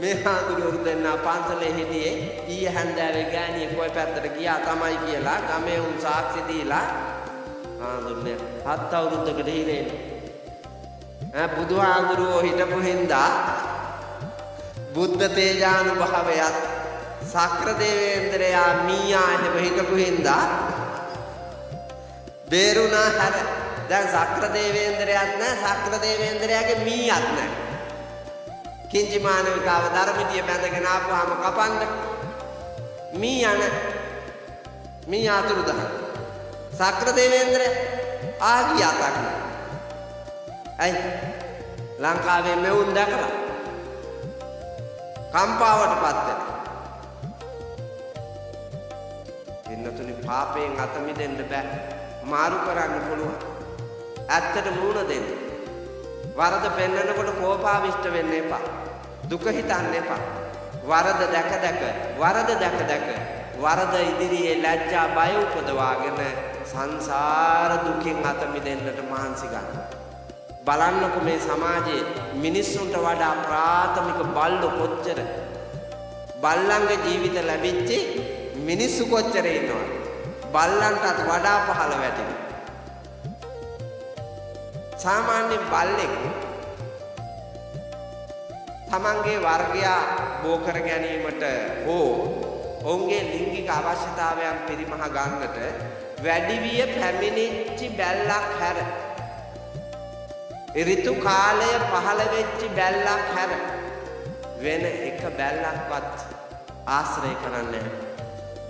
මේ හාමුදුරුවෝ දෙන්න පන්සලේ හිටියේ. ඊයේ හැන්දෑවේ ගෑණියෙක් කොයි පැත්තට ගියා තමයි කියලා ගමේ උන් සාක්ෂි දීලා හාමුදුරුවෝ 7 අවුරුද්දකට හිරේ. බුදුහාමුදුරුවෝ හිටපු හින්දා බුද්ධ තේජානුභාවයත් සක්‍ර දේවේන්ද්‍රයා මීයා එහෙම හිටපු හින්දා බේරුණා. හැර දැන් සක්‍ර දේවේන්ද්‍රයාත් නැහැ, සක්‍ර දේවේන්ද්‍රයාගේ මීයක් නැහැ. කිංචි මානවිකාව ධර්මිතිය බැඳගෙන ආපුවාම කපන්න මී අතුරුදහන්. සක්‍ර දේවේන්ද්‍ර ආගියාතක්. ඇයි ලංකාවේ මෙවුන් දැකලා කම්පාවටපත් වෙන. ඉන්නතුනි පාපයෙන් අත මිදෙන්න බෑ. මාරු කරන්න පුළුවන්. ඇත්තට මූණ දෙන්න. වරද පෙන්නකොට කෝපාවිෂ්ඨ වෙන්න එපා. දුක හිතන්න එපා. වරද දැක වරද ඉදිරියේ ලැජ්ජා බය උපදවාගෙන සංසාර දුකින් අත මිදෙන්නට මහන්සි ගන්න. බලන්නකො මේ සමාජයේ මිනිස්සුන්ට වඩා ප්‍රාථමික බල්ලෝ කොච්චර බල්ලන්ගේ ජීවිත ලැබිච්ච මිනිස්සු කොච්චර ඉන්නවද? බල්ලන්ටත් වඩා පහළ වැටෙනවා. සාමාන්‍ය බල්ලෙක් තමන්ගේ වර්ගයා බෝ කර ගැනීමට හෝ ඔවුන්ගේ ලිංගික අවශ්‍යතාවයන් පිරිමහ ගන්නට වැඩිවිය පැමිණිච්ච බැල්ලක් හැර ඍතු කාලය පහළ වෙච්ච බැල්ලක් හැර වෙන එක බැල්ලක්වත් ආශ්‍රය කරන්නේ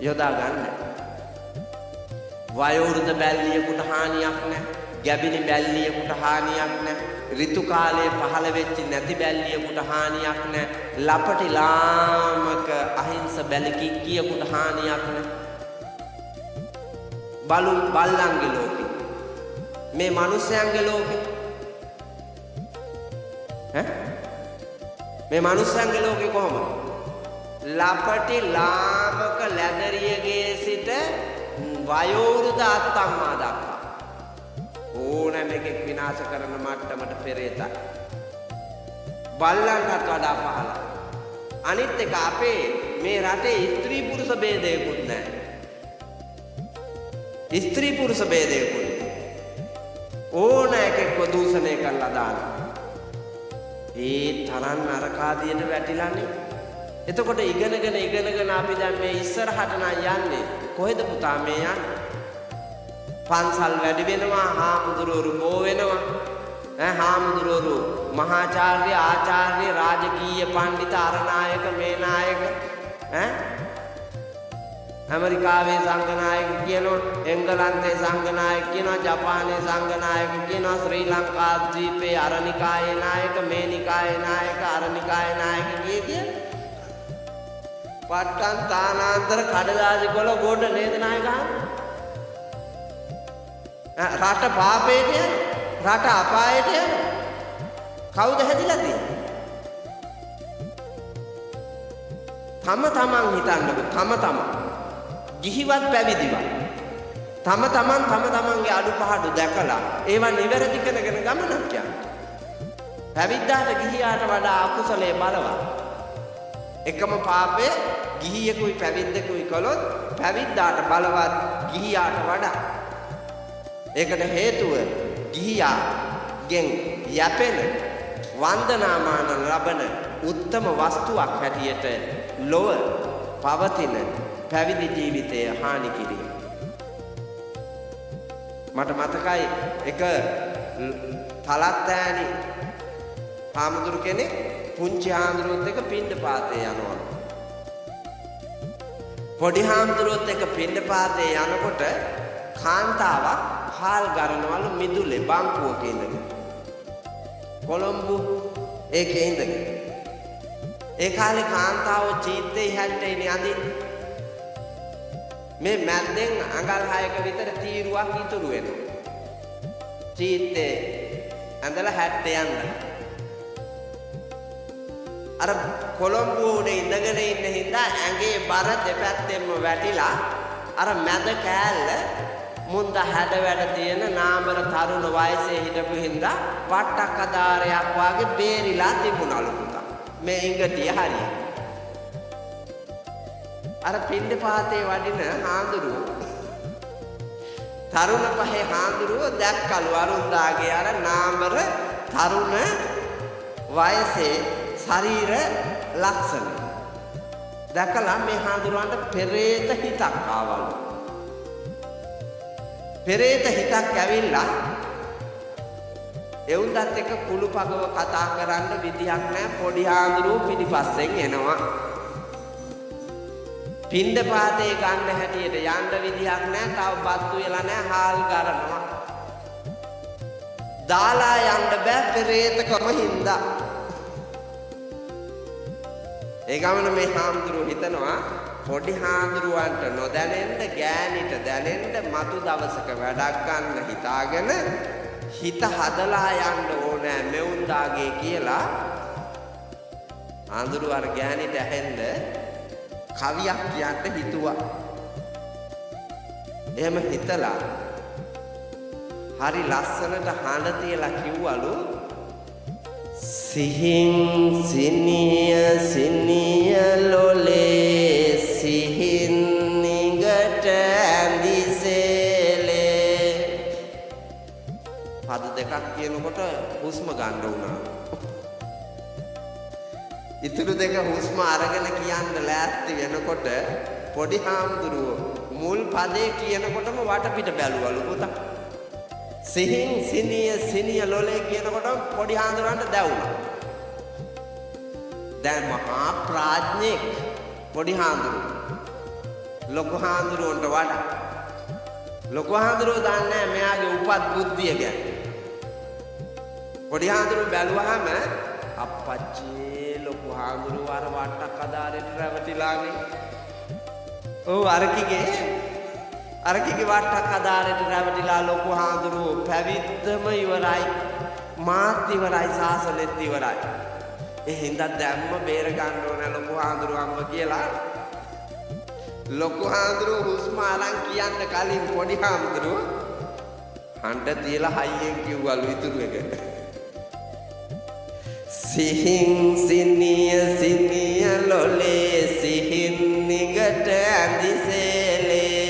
යොදා ගන්න. වයෝවෘද්ධ බැල්ලියෙකුට හානියක් නැහැ. ගැබිණි බැල්ලියෙකුට හානියක් නැහැ. ඍතු කාලයේ පහළ වෙච්ච නැති බැල්ලියෙකුට හානියක් නැහැ. ලපටි ලාමක අහිංස බැලකික්කියෙකුට හානියක් නැහැ. බල්ලන්ගේ ලෝකෙ මේ මිනිස්යන්ගේ ලෝකෙ මේ මිනිස්යන්ගේ ලෝකෙ කොහොමද? ලපටි ලාමක ලැදරියගේ සිට වයෝවෘද්ධ අත්තම්මා දක්වා ඕනෑම එකෙක් විනාශ කරන මට්ටමට පෙරේතයි. බල්ලන්ටත් වඩා පහළ. අනිත් එක අපේ මේ රටේ ස්ත්‍රී පුරුෂ ભેදයකුත් නැහැ. ස්ත්‍රී පුරුෂ ભેදයකුත් ඕන එකෙක්ව දූෂණය කරලා දානවා. ඒ තරම් නරකාදියට වැටිලානේ. එතකොට ඉගෙනගෙන අපි දැන් මේ ඉස්සරහට නම් යන්නේ කොහෙද පුතා මේ යන්නේ? පන්සල් වැඩි වෙනවා, හාමුදුරුවෝ බෝ වෙනවා. හාමුදුරුවෝ මහාචාර්ය ආචාර්ය රාජකීය පඬිත අරනායක මේ නායක ඇමරිකාවේ සංඝනායක කියනවා, එංගලන්තයේ සංඝනායක කියනවා, ජපානයේ සංඝනායක කියනවා, ශ්‍රී ලංකා ද්වීපයේ අරනිකායේ නායක, මේ නිකායේ නායක, අරනිකායේ නායක කිය පට්ටන් තානාන්තර කඩදාසි කොළ ගොඩ නේද නායකහන්? රට පාපේට යන, රට අපායට යන කවුද හැදිලා තියෙන්නේ? තමන් හිතන්නකො. තමන් ගිහිවත් පැවිදිවත් තමන්ගේ අඩුපාඩු දැකලා ඒවා නිවැරදි කරගෙන ගමනක් යන්න. පැවිද්දාට ගිහියාට වඩා අකුසලයේ බලවත්. එකම පාපය ගිහියෙකුයි පැවිද්දෙකුයි කළොත් පැවිද්දාට බලවත් ගිහියාට වඩා. ඒකට හේතුව ගිහියාගෙන් යැපෙන වන්දනාමාන ලබන උත්තම වස්තුවක් හැටියට ලොව පවතින පැවිදි ජීවිතය හානි කිරීම. මට මතකයි එක තලත්තෑනි හාමුදුරු කෙනෙක් පුංචි හාමුදුරුවොත් එක පිණ්ඩපාතේ යනවා. පොඩි හාමුදුරුවොත් එක පිණ්ඩපාතේ යනකොට කාන්තාවක් හාල් ගරනවලු මිදුලේ බංකුවක ඉඳගෙන. කොළඹ ඒකේ ඉඳගෙන. ඒ කාලේ කාන්තාව චීත්තේ හැට්ටේ යඳින්නේ. මේ මැද්දෙන් අඟල් 6ක විතර තීරුවක් ඉතුරු වෙනවා. චීත්තේ ඇඳලා හැට්ටේ යන්න. අර කොළඹ උඩේ ඉඳගෙන ඉන්න හින්දා ඇඟේ බර දෙපැත්තෙන්ම වැටිලා අර මැද කෑල්ල මුන්ද හැඩ වැඩ තියෙන නාමර තරුණ වයසේ හිටපු හින්දා පට්ටක් අදාරයක් වාගේ බේරිලා තිබුණලු පුතා. මේ ඉංගටිය හරිය. අර පිණ්ඩපාතේ වඩින හාමුදුරුවෝ තරුණ පහේ හාමුදුරුවෝ දැක්කලු අරුන්දාගේ අර නාමර තරුණ වයසේ ශරීර ලක්ෂණ. දැකලා මේ හාමුදුරුවන්ට පෙරේත හිතක් ආවලු. පෙරේත හිතක් ඇවිල්ලා එවුන්දත් එක්ක කුළුපගව කතා කරන්න විදියක් නැහැ. පොඩි හාමුදුරුවෝ පිටිපස්සෙන් එනවා. පිණ්ඩපාතේ ගන්න හැටියට යන්න විදියක් නැහැ. තව බත්තු වෙලා නැහැ. හාල් ගරනවා. දාලා යන්න බෑ පෙරේතකම හින්දා. ඒ ගමන මේ හාමුදුරුවෝ හිතනවා පොඩි හාමුදුරුවන්ට නොදැනෙන්න ගෑනිට දැනෙන්න මතු දවසක වැඩක් ගන්න හිතාගෙන හිත හදලා යන්න ඕන ඕනෑ මෙවුන්දාගේ කියලා ආඳුරු අර ගෑණිට ඇහෙන්න කවියක් කියන්න හිතුවා. එහෙම හිතලා හරි ලස්සනට හඬ තියලා කිව්වලු සිහින් සිනිය සිනිය ලොලේ සිහින් නිගට ඇඳිසෙලේ. පද දෙකක් කියනකොට හුස්ම ගන්න වුණා. ඉතුරු දෙක හුස්ම අරගෙන කියන්න ලෑස්ති වෙනකොට පොඩි හාමුදුරුවෝ මුල් පදේ කියනකොටම වටපිට බැලුවලු පුතා. සිහින් සිනිය සිනිය ලොලේ කියනකොටම පොඩි හාමුදුරන්ට දැවුණා. දැන් මහා ප්‍රඥෙක් පොඩි හාමුදුරුවෝ ලොකු හාමුදුරුවන්ට වඩා. ලොකු හාමුදුරුවෝ දන්නේ මෙයාගේ උපත් බුද්ධිය ගැන. පොඩි හාමුදුරුවෝ බැලුවාම අප්පච්චි ලොකු හාමුදුරුවෝ අර වට්ටක් අදාරෙට රැවටිලානේ. ඔව් අරකිගේ වට්ටක් අදාරෙට රැවටිලා ලොකු හාමුදුරුවෝ පැවිද්දම ඉවරයි. මාත් ඉවරයි සාසනෙත් ඉවරයි. ඒ හින්දා දැම්ම බේර ගන්න ඕන ලොකු හාමුදුරුවන්ව කියලා. ලොකු හාමුදුරුවෝ හුස්ම අරන් කියන්න කලින් පොඩි හාමුදුරුවෝ හඬ තියලා හයියෙන් කිව්වලු ඉතුරු එක. සිහින් සිනිය සිනිය ලොලේ සිහින් නිගට ඇඳිසෙලේ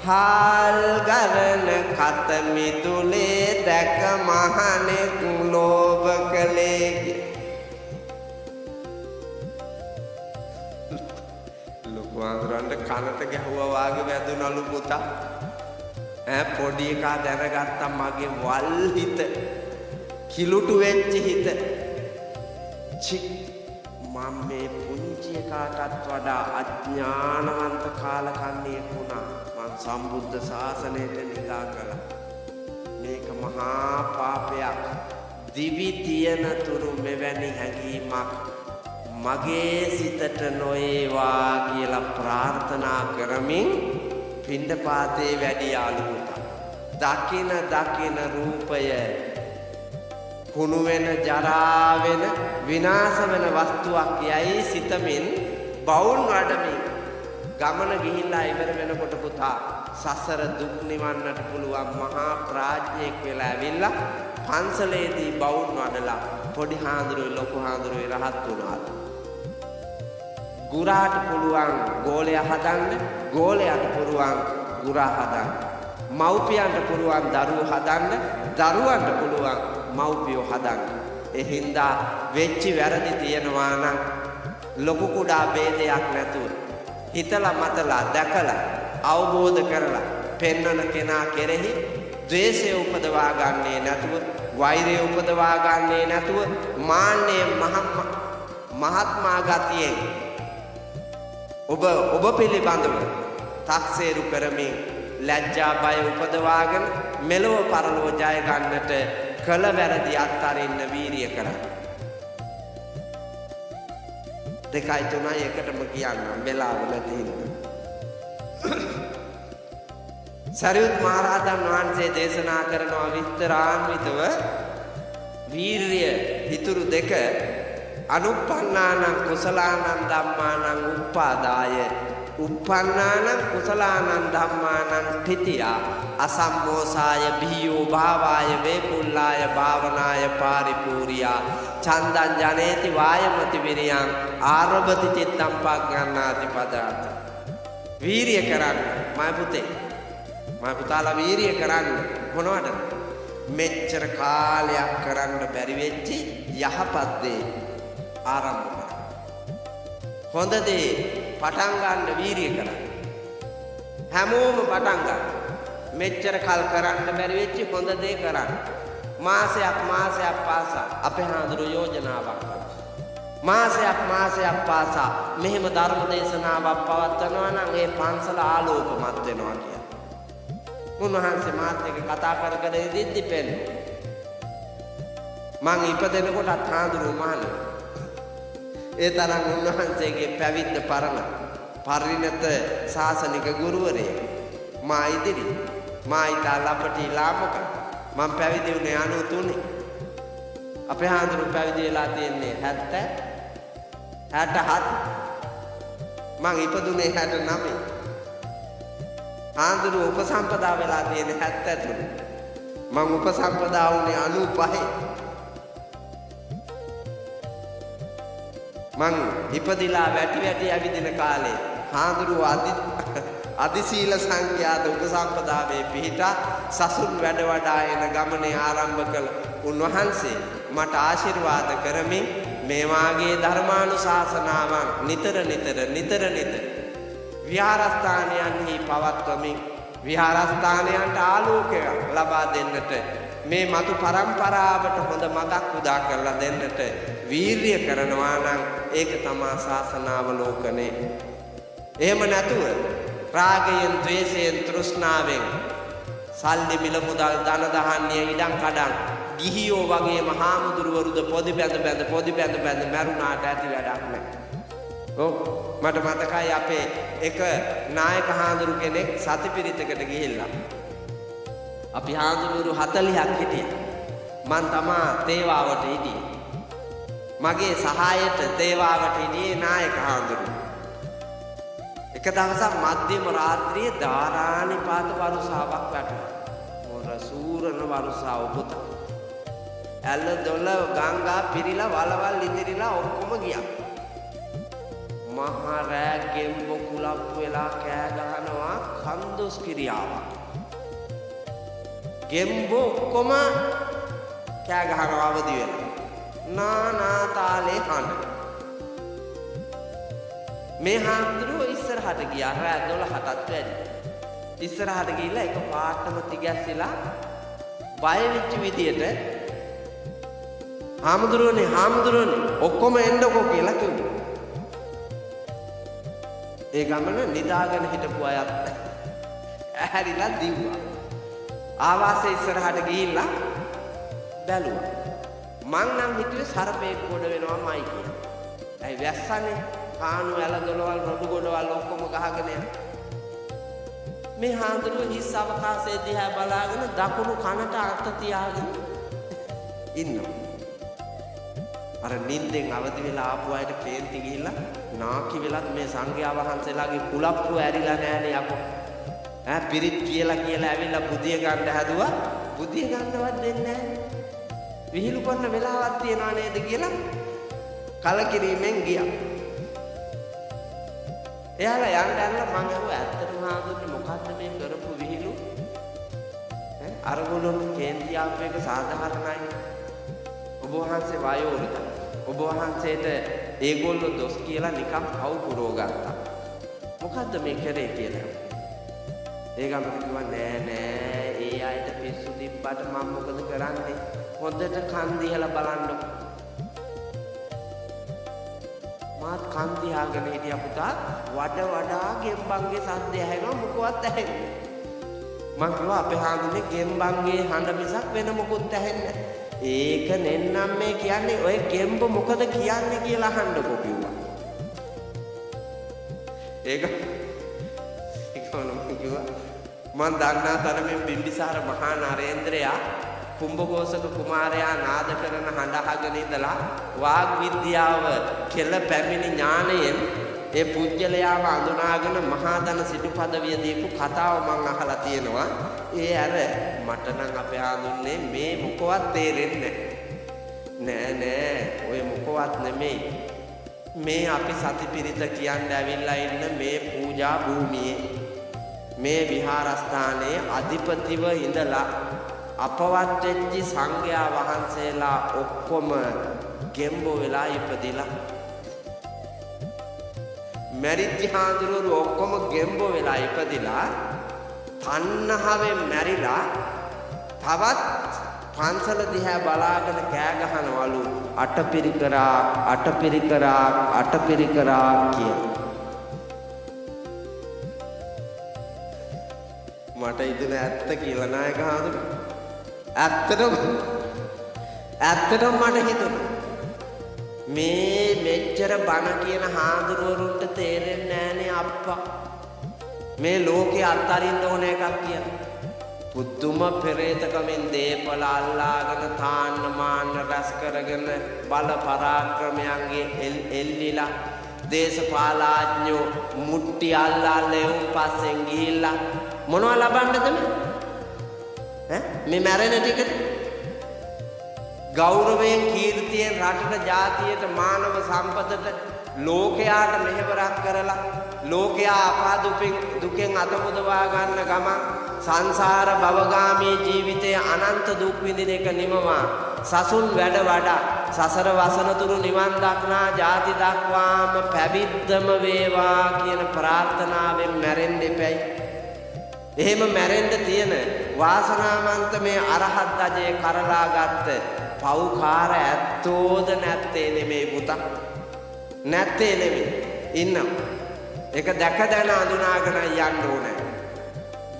හාල් ගරන කත මිදුලේ දැක මහණෙක් ලෝභ කළේ. ලොකු ආන්දරන්ට කනට ගැහුවා වාගේ වැදුනලු පුතා. පොඩි එකා දැනගත්තා මගේ වල් හිත කිලුටු වෙච්ච හිත. මම මේ පුංචි එකාටත් වඩා අඥානවන්ත කාලකන්ණියෙක් වුණා. මං සම්බුද්ධ ශාසනයට නිගා කළා. මේක මහා පාපයක්. දිවි තියන තුරු මෙවැනි හැඟීමක් මගේ සිතට නොඒවා කියලා ප්‍රාර්ථනා කරමින් පිණ්ඩපාතේ වැඩියාලු පුතා. දකින රූපය කුණු වෙන ජරා වෙන විනාශ වෙන වස්තුවක් යයි සිතමින් බවුන් වඩමින් ගමන ගිහිල්ලා ඉවර වෙනකොට පුතා සසර දුක් නිවන්නට පුළුවන් මහා ප්‍රඥෙක් වෙලා ඇවිල්ලා පන්සලේදී බවුන් වඩලා පොඩි හාමුදුරුවෝ ලොකු හාමුදුරුවෝ රහත් වුණා. ගුරාට පුළුවන් ගෝලයා හදන්න, ගෝලයාට පුළුවන් ගුරා හදන්න. මව්පියන්ට පුළුවන් දරුවෝ හදන්න, දරුවන්ට පුළුවන් මව්පියෝ හදන්න. ඒ හින්දා වෙච්චි වැරදි තියෙනවා නම් ලොකු කුඩා ભેදයක් නැතුව හිතලා මතලා දැකලා අවබෝධ කරලා පෙන්වන කෙනා කෙරෙහි ද්වේෂය උපදවා ගන්නේ නැතුව, වෛරය උපදවා ගන්නේ නැතුව, මාන්නේ මහත්මා ගතියෙන් ඔබ පිළිබඳව තක්සේරු කරමින් ලැජ්ජා බය උපදවාගෙන මෙලොව පරලොව ජය ගන්නට කළ වැරදි අත්හරින්න වීරිය කරන්න. 2යි 3යි එකටම කියන්න වෙලාව නැති හින්දා. සරියුත් මහ රහතන් වහන්සේ දේශනා කරනවා විස්තරාන්විතව වීරිය ඉතුරු දෙක අනුප්පන්නානං කුසලානං ධම්මානං උප්පාදාය uppannānaṁ කුසලානං ධම්මානං තිතියා අසම්මෝසාය බියෝ භාවාය වේපුල්ලාය භාවනාය පාරිපූර්යා චන්දං ජනේති වායමති විරියං ආරභති චිත්තං පග්ගණ්ණාති පදාති. වීරිය කරන්න මම පුතාලා වීරිය කරන්න මොනවද? මෙච්චර කාලයක් කරන්න බැරි වෙච්චි යහපත් දේ ආරම්භ කරන්න. හොඳ දේ පටන් ගන්න වීරිය කරන්න. හැමෝම පටන් ගන්න. මෙච්චර කල් කරන්න බැරි වෙච්චි හොඳ දේ කරන්න. මාසයක් පාසා අපේ හාමුදුරුවෝ යෝජනාවක් කරා. මාසයක් පාසා මෙහෙම ධර්ම දේශනාවක් පවත්වනවා නම් ඒ පන්සල ආලෝකමත් වෙනවා කියලා. උන්වහන්සේ මාත් එක්ක කතා කර ඉදිද්දි පෙන්නුවා. මං ඉපදෙනකොටත් හාමුදුරුවෝ මහාන. ඒ තරම් උන්වහන්සේගේ පැවිද්ද පරිණත ශාසනික ගුරුවරයෙක්. මා ඉදිරි මා ඉතා ලපටි ලාමක මම පැවිදි වුණේ 93. අපේ හාමුදුරු පැවිදි වෙලා තියෙන්නේ 70 67 මං ඉපදුනේ 69 හාමුදුරු උපසම්පදා වෙලා තියෙන්නේ 73 මං උපසම්පදා වුණේ 95 මං ඉපදිලා වැටි ඇවිදින කාලේ හාමුදුරු අදිශීල සංඛ්‍යාත උපසම්පදාවේ පිහිටා සසුන් වැඩ වඩා එන ගමනේ ආරම්භ කළ උන්වහන්සේ මට ආශිර්වාද කරමින් මේ වාගේ ධර්මානුශාසනාවන් නිතර විහාරස්ථානයන්හි පවත්වමින් විහාරස්ථානයන්ට ආලෝකයක් ලබා දෙන්නට මේ මතු පරම්පරාවට හොඳ මඟක් උදා කරලා දෙන්නට වීර්ය කරනවා නම් ඒක තමයි ශාසනාවලෝකනේ. එහෙම නැතුව රාගයෙන්, ද්වේෂයෙන්, තෘෂ්ණාවෙන් සල්ලි මිල මුදල් ධන දහන්නේ ඉඩම් කඩම් ගිහියෝ වගේම හාමුදුරුවරුද පොඩි බැඳ මරුණාට ඇති වැඩක් නැහැ. ඔව් මට මතකයි අපේ එක නායක හාමුදුරු කෙනෙක් සතිපිරිතකට ගිහිල්ලා අපි හාමුදුරුවරු 40ක් හිටියා. මං තමා තේවාවට හිටියේ. මගේ සහායට තේවාවට හිටියේ නායක හාමුදුරුවෝ. එක දවසක් මධ්‍යම රාත්‍රියේ ධාරානිපාත වරුසාවක් වැටුණා. මොර සූරන වරුසාව පුත. ඇල්ල දොළ ගංගා පිරිලා වලවල් ඉදිරිලා ඔක්කොම ගියා. මහා රෑ ගෙම්බ කුලප් වෙලා කෑ ගහනවා කන්දොස් කිරියාවක්. ගෙම්බ ඔක්කොම කෑ ගහනවා අවදි වෙලා. නානා තාලේ හඬ. මේ හාමුදුරුවෝ ඉස්සරහට ගියා රෑ 12ටත් වැඩි. ඉස්සරහට ගිහිල්ලා එක පාටම තිගැස්සিলা බය වෙච්ච විදියට හාමුදුරුවනේ ඔක්කොම එන්නකෝ කියලා කිව්වා. ඒ ගමන නිදාගෙන හිටපු අයත් ඇහැරිලා දිව්වා. ආවාසයේ ඉස්සරහට ගිහිල්ලා බැලුවා. මං නම් හිතුවේ සරපේක් ගොඩ වෙනවාමයි කියලා. ඇයි වැස්සනේ? කාණු ඇල දොළවල් රොඩු ගොඩවල් ඔක්කොම ගහගෙන යන. මේ හාමුදුරුවෝ හිස් අවකාශයේ දිහා බලාගෙන දකුණු කනට අත තියාගෙන ඉන්නවා. අර නිින්දෙන් අවදි වෙලා ආපු අයට කේන්ති ගිහිල්ලා නාකි වෙලත් මේ සංඝයා වහන්සේලාගේ කුලප්පු ඇරිලා නෑනේ අපෝ. පිරිත් කියලා ඇවිල්ලා බුදිය ගන්න හැදුවා. බුදිය ගන්නවත් දෙන්නේ නෑ. විහිළු කරන වෙලාවක් තියනවා නේද කියලා කලකිරීමෙන් ගියා. එයාලා යන්න මං අහුවා ඇත්තටම හාමුදුරනේ මොකද්ද මේ කරපු විහිළු? අරගොල්ලෝ කේන්ති ආපු එක සාධාරණයි. ඔබ වහන්සේ වයෝවෘද්ධ. ඔබ වහන්සේට ඒගොල්ලෝ දොස් කියලා නිකම් පව් පුරව ගත්තා. මොකද්ද මේ කරේ කියලා. ඒගම කිව්වා නෑ ඒ අයට පිස්සු තිබ්බට මම මොකද කරන්නේ? හොඳට කන් දිහලා බලන්න. මාත් කන් දිහාගෙන හිටියා පුතා වඩා ගෙම්බන්ගේ සද්දය ඇහෙනවා මොකවත් ඇහෙන්නේ. මං කිව්වා අපේ හාමුදුරනේ ගෙම්බන්ගේ හඬ මිසක් වෙන මොකුත් ඇහෙන්නේ නැහැ. ඒක නෙන්නම් මේ කියන්නේ ඔය ගෙම්බ මොකද කියන්නේ කියලා අහන්නකෝ කිව්වා. ඒක මම කිව්වා මං දන්නා තරමින් බිම්බිසාර මහා නරේන්ද්‍රයා කුම්භඝෝෂක කුමාරයා නාද කරන හඬ අහගෙන ඉඳලා වාග් විද්‍යාව කෙල පැමිණි ඥාණයෙන් ඒ පුජ්‍යලයාව අඳුනාගෙන මහා ධන සිටු පදවිය දීපු කතාව මං අහලා තියෙනවා. ඒ අර මට නම් අපේ ආඳුන්නේ මේ මොකවත් තේරෙන්නේ නෑ ඔය මොකවත් නෙමෙයි. මේ අපි සතිපිරිත කියන්නේ ඇවිල්ලා ඉන්න මේ පූජා භූමියේ මේ විහාරස්ථානයේ අධිපතිව ඉඳලා අපවත් වෙච්ච සංඝයා වහන්සේලා ඔක්කොම ගෙම්බෝ වෙලා ඉපදිලා මැරිච්ච හාමුදුරුවෝ ඔක්කොම ගෙම්බෝ වෙලා ඉපදිලා තණ්හාවෙන් මැරිලා තවත් පන්සල දිහා බලාගෙන කෑ ගහනවලු අටපිරිකරා කියලා. මට ඉතින් ඇත්ත කියලා නායක හාමුදුරුවෝ ඇත්තටම මට හිතුණා මේ මෙච්චර බණ කියන හාමුදුරුවරුන්ට තේරෙන්නේ නෑනේ අප්පා මේ ලෝකේ අත්හරින්න ඕන එකක් කියලා. පුදුම පෙරේතකමින් දේපල අල්ලාගෙන තාන්න මාන්න රැස් කරගෙන බල පරාක්‍රමයන්ගේ එල්ලිලා දේශපාලාඥයෝ මුට්ටි අල්ලා ලෙවුම් පස්සෙන් ගිහිල්ලා මොනවා ලබන්නද මේ මැරෙන ටිකට ගෞරවයෙන් කීර්තියෙන් රටට ජාතියට මානව සම්පතට ලෝකයාට මෙහෙවරක් කරලා ලෝකයා අපා දුකෙන් අත මුදවා ගන්න ගමන් සංසාර භවගාමී ජීවිතයේ අනන්ත දුක් විඳින එක නිමවා සසුන් වැඩ වඩා සසර වසනතුරු නිවන් දක්නා ජාති දක්වාම පැවිද්දම වේවා කියන ප්‍රාර්ථනාවෙන් මැරෙන්න එපැයි. එහෙම මැරෙන්න තියෙන වාසනාවන්ත මේ අරහත් අජය කරලා ගත්ත පව්කාර ඇත්තෝද නැත්තේ නෙමෙයි පුතා. නැත්තේ නෙමෙයි. ඉන්නවා. ඒක දැක දැන අඳුනාගෙන යන්න ඕනේ.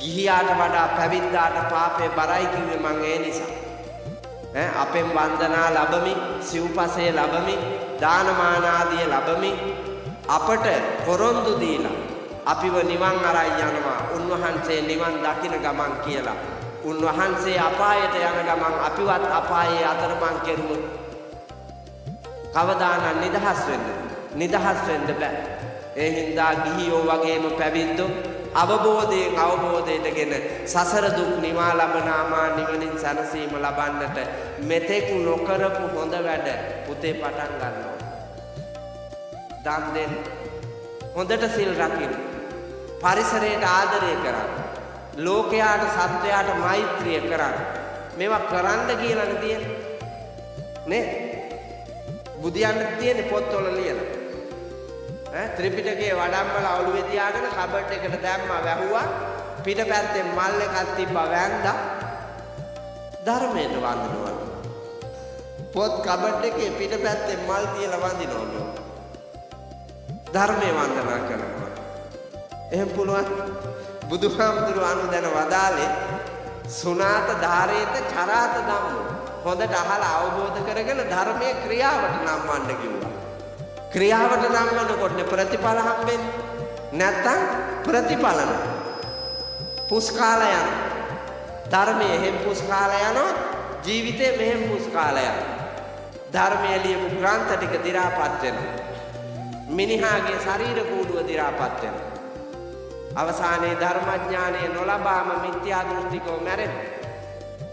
ගිහියාට වඩා පැවිද්දාට පාපේ බරයි කිව්වේ මං ඒ නිසා. අපෙන් වන්දනා ලැබමි, සිව්පසේ ලැබමි, දානමාන ආදී ලැබමි අපට පොරොන්දු දීලා අපිව නිවන් අරයි යනවා. උන්වහන්සේ නිවන් දකින ගමන් කියලා. උන්වහන්සේ අපායට යන ගමන් අපිවත් අපායේ අතරමං කෙරුවොත් කවදානම් නිදහස් වෙන්න බෑ. ඒ හින්දා ගිහියෝ වගේම පැවිද්දෝ අවබෝධයටගෙන සසර දුක් නිවා ලබනාමා නිවනින් සැනසීම ලබන්නට මෙතෙක් නොකරපු හොඳ වැඩ පුතේ පටන් ගන්නවා. දන් දෙන්න, හොඳට සිල් රකින්න, පරිසරයට ආදරය කරන්න, ලෝකයාට සත්වයාට මෛත්‍රිය කරන්න. මේවා කරන්න කියලා තියෙන්නේ නේ. බුදියන්ට තියෙන්නේ පොත්වල ලියලා. ත්‍රිපිටකයේ වඩම්මලා ඔළුවේ තියාගෙන කබඩ් එකට දැම්මා වැහුවා. පිටපැත්තේ මල් එකක් තිබ්බා වැන්දා. ධර්මයට වඳිනවා. පොත් කබඩ් එකේ පිටපැත්තේ මල් තියලා වඳිනවා. ධර්මයේ වන්දනා කරනවා. එහෙම පුළුවන්. බුදුහාමුදුරුවෝ අනුදැන වදාලේ සුනාත ධාරේත චරාත ධම්මෝ. හොඳට අහලා අවබෝධ කරගෙන ධර්මයේ ක්‍රියාවට නම්වන්න කිව්වා. ක්‍රියාවට නම්වනකොට ප්‍රතිඵල හම්බෙන්නේ. නැත්තම් ප්‍රතිඵල නැහැ. පුස්කාල යන ධර්මයේ හැම පුස්කාල යනවා, ජීවිතේ මෙහෙම පුස්කාල යනවා. ධර්මයේ ලියපු ග්‍රන්ථ ටික දි รา පත් වෙනවා. මිනිහාගේ ශරීර කූඩුව දි รา පත් වෙනවා. අවසානයේ ධර්මඥානය නොලබාම මිත්‍යා දෘෂ්ටිකව මැරෙනවා.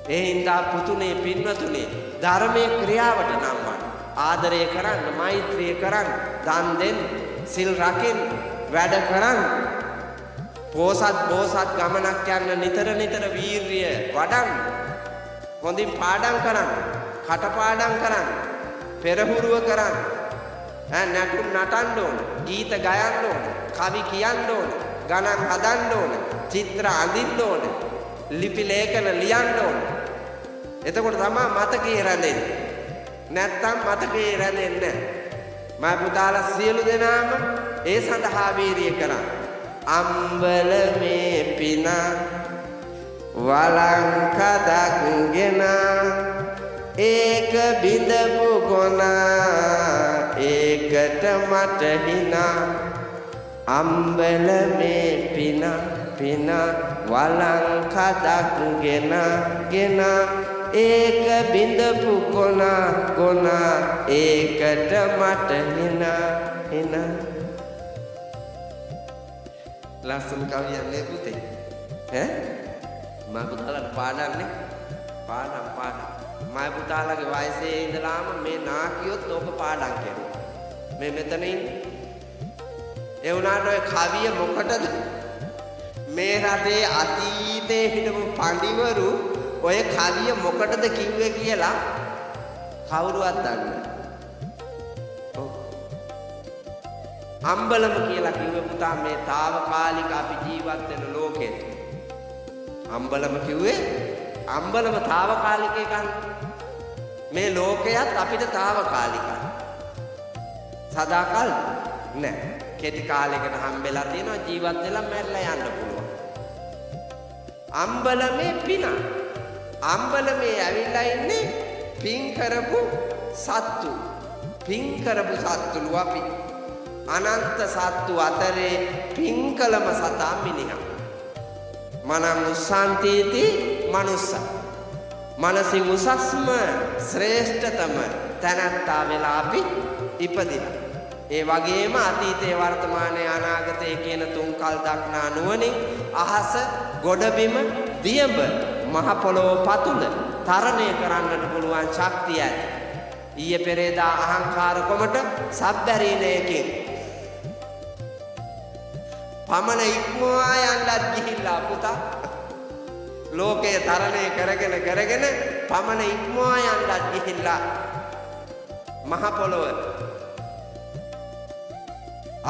ඒ හින්දා පුතුනේ පින්වතුනේ ධර්මයේ ක්‍රියාවට නම්වන්න. ආදරය කරන්න, මෛත්‍රිය කරන්න, දන් දෙන්න, සිල් රකින්න, වැඩ කරන්න. පෝසත් බෝසත් ගමනක් යන්න නිතර වීරිය වඩන්න. හොඳින් පාඩම් කරන්න, කටපාඩම් කරන්න, පෙරහුරුව කරන්න. නැටුම් නටන්න ඕන, ගීත ගයන්න ඕන, කවි කියන්න ඕන, ගණන් හදන්න ඕන, චිත්‍ර අඳින්න ඕන, ලිපි ලේඛන ලියන්න ඕන. එතකොට තමයි මතකයේ රැඳෙන්නේ. නැත්තම් මතකයේ රැඳෙන්නේ නැහැ. මා පුතාලා සියලු දෙනාම ඒ සඳහා වීරිය කරා. අම්බලමේ පින වලංකදක්ගෙන ඒක බිඳපු ගොන ඒකට මට හිනා. අම්බලමේ පින වලංකදක්ගෙන ඒක බිඳපු ගොන ඒකට මට හිනා. ලස්සන කවියක් නේ පුතේ. මා පුතාලාට පාඩම්නේ. පාඩම්. මා පුතාලාගේ වයසේ ඉඳලාම මේ නාකියොත් ඕක පාඩම් කරනවා. මේ මෙතන ඉන්නේ. ඒ වුණාට ඔය කවිය මොකටද? මේ රටේ අතීතයේ හිටපු පඬිවරු ඔය කවිය මොකටද කිව්වේ කියලා කවුරුවත් දන්නේ නැහැ. අම්බලම කියලා කිව්වේ පුතා මේ తాවකාලික අපි ජීවත් වෙන ලෝකෙට. අම්බලම කිව්වේ අම්බලම తాවකාලික එකක්. මේ ලෝකයත් අපිට తాවකාලිකයි. සදාකල් නෑ. කෙටි කාලයකට හම්බෙලා තියෙනවා, ජීවත් වෙලා මැරලා යන්න පුළුවන්. අම්බලමේ පින. අම්බලමේ ඇවිල්ලා ඉන්නේ පින් කරපු සත්තු. පින් කරපු සත්තුලු අපි. අනන්ත සත්තු අතරේ පින්කලම සතා මිනිහා. මනං උස්සන්තිති මනුස්ස. මනසින් උසස්ම ශ්‍රේෂ්ඨතම තැනැත්තා වෙලා අපි ඉපදිලා. ඒ වගේම අතීතයේ වර්තමානයේ අනාගතයේ කියන තුන් කල් දක්නා නුවණින් අහස ගොඩබිම දියඹ මහ පොළොව පතුල තරණය කරන්නට පුළුවන් ශක්තිය ඇති. ඊයේ පෙරේදා අහංකාර කොමට සබ්බැරීනයකින් පමණ ඉක්මවා යන්නත් ගිහිල්ලා පුතා ලෝකයේ තරණය කරගෙන පමණ ඉක්මවා යන්නත් ගිහිල්ලා මහ පොළොව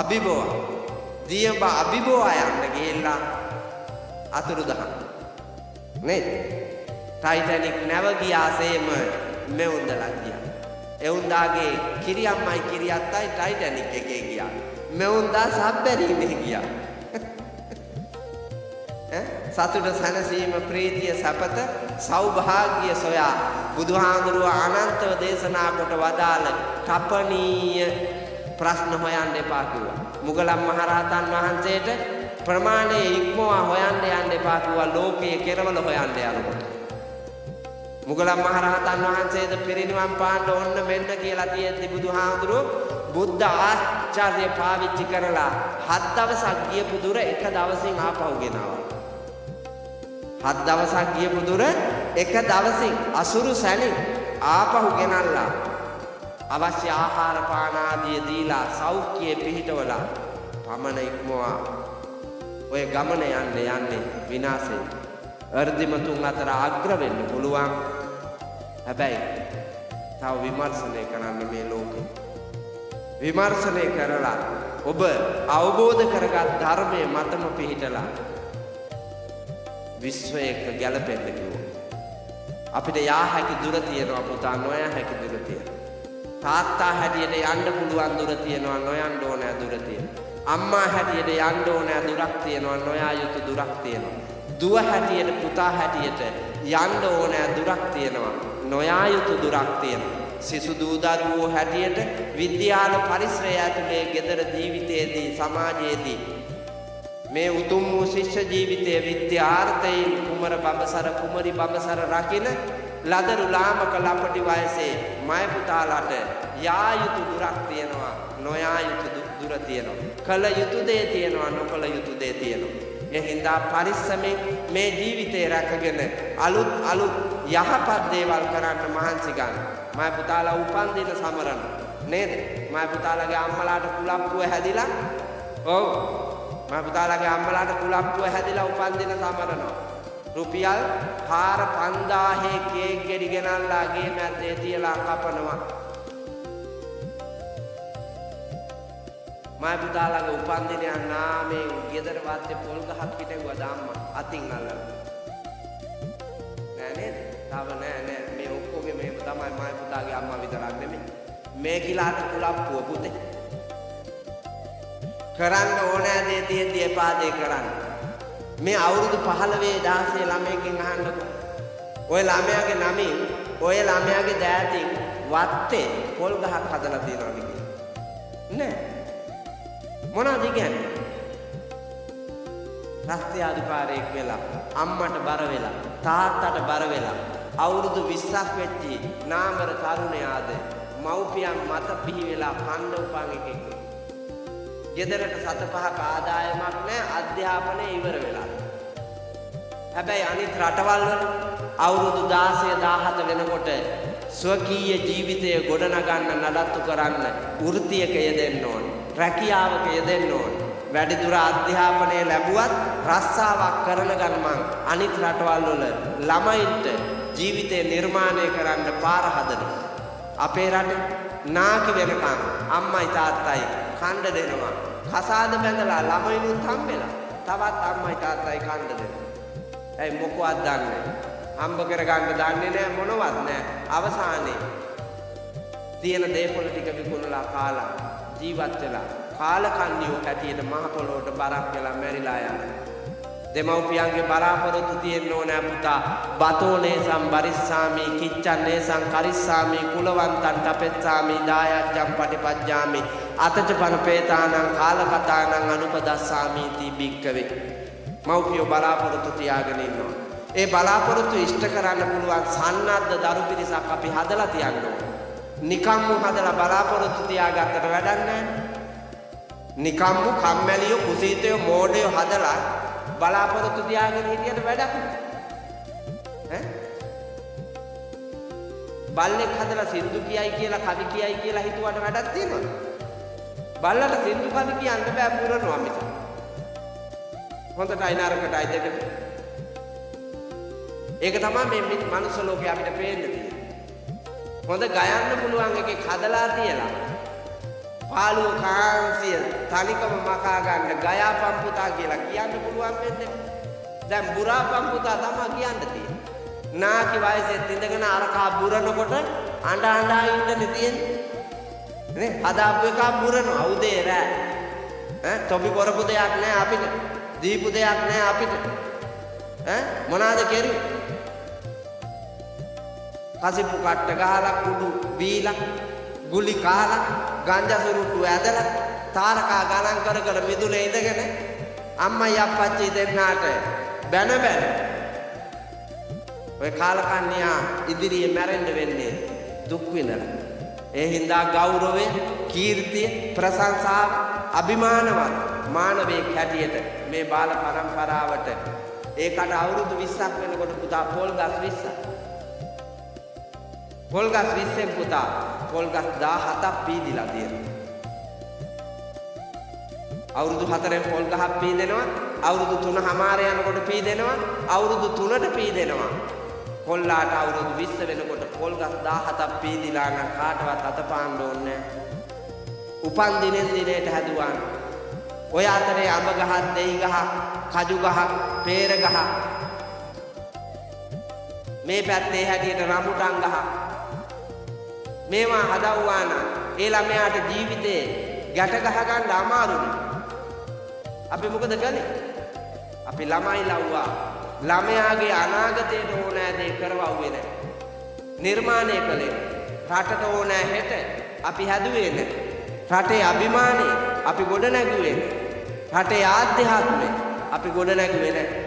අභිබව දියඹ අභිබව යන්න ගිහිල්ලා අතුරුදහන් නේද? ටයිටැනික් නැව ගියාසේම මෙවුන්දලා ගියා. එවුන්දාගේ කිරියම්මයි කිරියත්තයි ටයිටැනික් එකේ ගියා. මෙවුන්දා සබ්බැරීනේ ගියා. සතුට සැනසීම ප්‍රීතිය සැපත සෞභාග්‍ය සොයා බුදුහාඳුරුව අනන්තව දේශනා කොට වදාළ තපනීය ප්‍රශ්න හොයන්න එපා කිව්වා. මුගලන් මහරහතන් වහන්සේට ප්‍රමාණය ඉක්මවා හොයන්න යන්න එපා කිව්වා ලෝකයේ කෙරවල හොයන්න යනකොට. මුගලන් මහරහතන් වහන්සේද පිරිනිවන් පාන්න ඕන්න මෙන්න කියලා තියෙද්දි බුදුහාඳුරුව බුද්ධ ආචාර්ය පාවිච්චි කරලා 7 දවසක් ගියපු දුර එක දවසින් ආපහු ගෙනාවා. 7 දවසක් ගියපු දුර එක දවසින් අසුරු සැනින් ආපහු ගෙනල්ලා අවශ්‍ය ආහාර පාන ආදිය දීලා සෞඛ්‍යයේ පිහිටවලා පමණ ඉක්මවා ඔය ගමන යන්නේ විනාශයට. අර්ධිමතුන් අතර අග්‍ර වෙන්න පුළුවන්. හැබැයි තව විමර්ශනය කරන්න මේ ලෝකෙ. විමර්ශනය කරලා ඔබ අවබෝධ කරගත් ධර්මයේ මතම පිහිටලා විශ්වයක ගැලපෙන්න කිව්වා. අපිට යා හැකි දුර තියෙනවා පුතා, නොයා හැකි දුර තියෙනවා. තාත්තා හැටියට යන්න පුළුවන් දුර තියෙනවා, නොයන්න ඕනෑ දුර තියෙනවා. අම්මා හැටියට යන්න ඕනෑ දුරක් තියෙනවා, නොයා යුතු දුරක් තියෙනවා. දුව හැටියට පුතා හැටියට යන්න ඕනෑ දුරක් තියෙනවා, නොයා යුතු දුරක් තියෙනවා. සිසු දූ දරුවෝ හැටියට විද්‍යාල පරිසරය ඇතුලේ ගෙදර ජීවිතයේදී සමාජයේදී මේ උතුම් වූ ශිෂ්‍ය ජීවිතයේ විද්‍යාර්ථයෙන් කුමර බඹසර කුමරි බඹසර රකින්න ලදරු ලාමක ලපටි වයසේ මය පුතාලට යා යුතු දුරක් තියෙනවා, නොයා යුතු දුර තියෙනවා. කළ යුතු දේ තියෙනවා, නොකළ යුතු දේ තියෙනවා. ඒ හින්දා පරිස්සමෙන් මේ ජීවිතේ රැකගෙන අලුත් යහපත් දේවල් කරන්න මහන්සි ගන්න. මය පුතාලා උපන් දින සමරන නේද? මය පුතාලගේ අම්මලාට කුලප්පුව හැදිලා ඔව් මය පුතාලගේ අම්මලාට කුලප්පුව හැදිලා උපන් දින සමරනවා. රුපියල් 4-5000 කේක් ගෙඩි ගෙනල්ලා ගේ මැද්දේ තියලා කපනවා. මය පුතාලගේ උපන් දිනය නාමේ ගෙදර වාත්තේ පොල් ගහක් පිටුවා දාම්මා අතින් අල්ලලා. නෑ නේද? තව නෑ මේ ඔක්කොගේ මේක තමයි මය පුතාගේ අම්මා විතරක් නෙමෙයි. මේ කිලාට කුලප්පුව පුතේ. කරන්න ඕනෑ දේ තියෙද්දි එපා දේ කරන්න. මේ අවුරුදු 15 16 ළමයෙක්ගෙන් අහන්නකො. ඔය ළමයාගේ නමින් ඔය ළමයාගේ දෑතින් වත්තේ පොල් ගහක් හදලා තියනවාද කියලා. නෑ. මොනවද කියන්නේ? රස්තිය අධිකාරියෙක් වෙලා අම්මට බර වෙලා තාත්තට බර වෙලා අවුරුදු 20ක් වෙච්චි නාමර තරුණයාද මව්පියන් මත පිහි වෙලා කණ්ඩ උපන් එකෙක්. ගෙදරට 7-5ක ආදායමක් නැහැ, අධ්‍යාපනය ඉවර වෙලා. හැබැයි අනිත් රටවල් වල අවුරුදු 16 17 වෙනකොට ස්වකීය ජීවිතය ගොඩනගන්න නඩත්තු කරන්න වෘත්තියක යෙදෙන්න ඕන, රැකියාවක යෙදෙන්න ඕන. වැඩිදුර අධ්‍යාපනය ලැබුවත් රස්සාවක් කරන ගමන් අනිත් රටවල් වල ළමයින්ට ජීවිතය නිර්මාණය කරන්න පාර හදනවා. අපේ රටේ නාකි වෙනකන් අම්මයි තාත්තයි කණ්ඩ දෙනවා. කසාද බැඳලා ළමයිනුත් හම්බෙලා තවත් අම්මයි තාත්තයි කණ්ඩ දෙනවා. ඇයි මොකවත් දන්නේ නැහැ. හම්බ කරගන්න දන්නේ නැහැ, මොනවත් නැහැ. අවසානයේ තියෙන දේපොළ ටික විකුණලා කාලා ජීවත් වෙලා කාලකන්ණියෝ හැටියට මහ පොළොවට බරක් වෙලා මැරිලා යනවා. දෙමව්පියන්ගේ බලාපොරොත්තු තියෙන්න ඕනෑ පුතා. බතෝනේසම් බරිස්සාමි කිච්චන්නේසම් කරිස්සාමි කුලවන්තන් තපෙත්සාමි දායජ්ජම් පටිපජ්ජාමි අතච පන පේතානං කාලකතානං අනුපදස්සාමි තී බික්කවේ. මව්පියෝ බලාපොරොත්තු තියාගෙන ඉන්නවා. ඒ බලාපොරොත්තු ඉෂ්ට කරන්න පුළුවන් සන්නද්ධ දරු පිරිසක් අපි හදලා තියන්න ඕන. නිකම්ම හදලා බලාපොරොත්තු තියාගත්තට වැඩක් නැහැ. නිකම්ම කම්මැලියෝ කුසීතයෝ මෝඩයෝ හදලා බලාපොරොත්තු තියාගෙන හිටියට වැඩක් නැහැ. බල්ලෙක් හදලා සින්දු කියයි කියලා කවි කියයි කියලා හිතුවට වැඩක් තියෙනවද? බල්ලට සින්දු කවි කියන්න බෑ පුරනවා මිස. හොඳටයි නරකටයි දෙකට. ඒක තමයි මේ මනුස්ස ලෝකේ අපිට පේන්න තියෙන්නේ. හොඳ ගයන්න පුළුවන් එකෙක් හදලා තියලා පාළුව කාන්සිය තනිකම මකා ගන්න ගයාපම් පුතා කියලා කියන්න පුළුවන් වෙන්නේ. දැන් බුරාපම් පුතා තමයි කියන්න තියෙන්නේ. නාකි වයසෙත් ඉඳගෙන අරකා බුරනකොට අඬ අඬා ඉන්නනේ තියෙන්නේ. නේ හදාපු එක බුරනවා උදේ රෑ. තොපි කරපු දෙයක් නෑ අපිට. දීපු දෙයක් නෑ අපිට. මොනවාද කෙරුවේ? කසිප්පු කට්ට ගහලා කුඩු බීලා ගුලි කාලා ගංජා සුරුට්ටු ඇදලා තාරකා ගණන් කර කර මිදුලේ ඉඳගෙන අම්මයි අප්පච්චි දෙන්නාට බැන බැන ඔය කාලකන්‍යා ඉදිරියේ මැරෙන්න වෙන්නේ දුක් විඳලා. ඒ හින්දා ගෞරවය, කීර්තිය, ප්‍රශංසාව, අභිමානවත් මානවයෙක් හැටියට මේ බාල පරම්පරාවට ඒකට අවුරුදු 20ක් වෙනකොට පුතා පොල්ගස් 20ක්. පොල්ගස් 20න් පුතා පොල්ගස් 17ක් පීදිලා තියෙනවා. අවුරුදු 4න් පොල් ගහක් පීදෙනවා, අවුරුදු 3මාර යනකොට පීදෙනවා, අවුරුදු 3ට පීදෙනවා. කොල්ලාට අවුරුදු 20 වෙනකොට පොල්ගස් 17ක් පීදිලා නම් කාටවත් අතපාන්න ඕනේ නැහැ. උපන් දිනෙන් දිනේට හැදුවා. ඔය අතරේ අඹ ගහක්, දෙයි ගහක්, කජු ගහක්, peer ගහක්. මේ පැත්තේ හැටියට රඹුටන් ගහක්. මේවා හදවුවා නම් ඒ ළමයාට ජීවිතේ ගැට ගහ ගන්න අමාරුයි. අපි මොකද කළේ? අපි ළමයි ලව්වා. ළමයාගේ අනාගතයට ඕනෑ දේ කරවුවේ නැහැ. නිර්මාණය කළේ රටට ඕනෑ හෙට අපි හැදුවේ නැහැ. රටේ අභිමානය අපි ගොඩ නැගුවේ නැහැ. රටේ ආධ්‍යාත්මය අපි ගොඩ නැගුවේ නැහැ.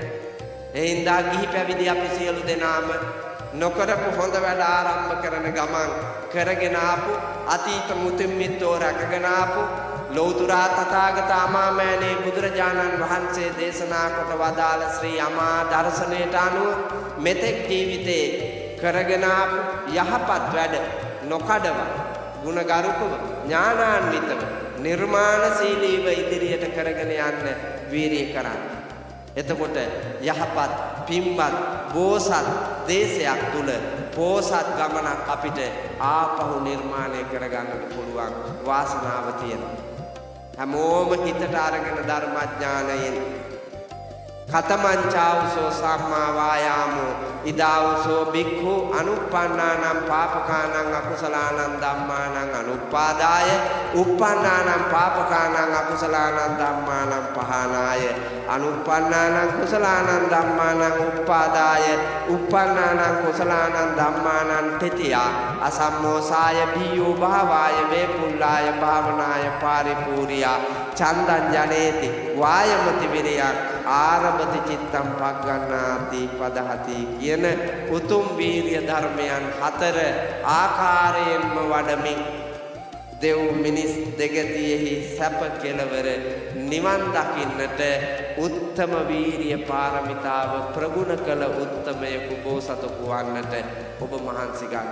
ඒ හින්දා ගිහි පැවිදි අපි සියලු දෙනාම නොකරපු හොඳ වැඩ ආරම්භ කරන ගමන් කරගෙන ආපු අතීත මුතුන් මිත්තෝ රැකගෙන ආපු ලෞතුරා තථාගත අමාමෑණී බුදුරජාණන් වහන්සේ දේශනා කොට වදාළ ශ්‍රී අමා දර්ශනයට අනුව මෙතෙක් ජීවිතේ කරගෙන ආපු යහපත් වැඩ නොකඩව ගුණගරුකව ඥානාන්විතව නිර්මාණශීලීව ඉදිරියට කරගෙන යන්න වීරිය කරන්න. එතකොට යහපත් පින්වත් බෝසත් දේශයක් තුල පෝසත් ගමනක් අපිට ආපහු නිර්මාණය කරගන්නට පුළුවන් වාසනාව තියෙනවා. හැමෝම හිතට අරගෙන ධර්මඥානයෙන් කතමංචාවසෝ සම්මා වායාමෝ ඉදාවසෝ බික්ඛු අනුප්පන්නානම් පාපකානං අකුසලානං ධම්මානං අනුපාදාය උප්පන්නානම් පාපකානං අකුසලානං ධම්මානං පහනාය අනුප්පන්නානම් කුසලානං ධම්මානං උප්පාදාය උප්පන්නානම් කුසලානං ධම්මානං තිතියා අසම්මෝසාය බියෝ භාවාය වේපුල්ලාය භාවනාය පාරිපූර්යා චන්දං ජනේති වායමති විරියක් ආරබති චිත්තම් පග්ගණ්ණාති පදහති කියන උතුම් වීර්ය ධර්මයන් 4 ආකාරයෙන්ම වඩමින් දෙව් මිනිස් දෙගතියෙහි සැප කෙලවර නිවන් දකින්නට උත්තම වීර්ය පාරමිතාව ප්‍රගුණ කළ උත්තමයෙකු බෝසතෙකු වන්නට ඔබ මහන්සි ගන්න.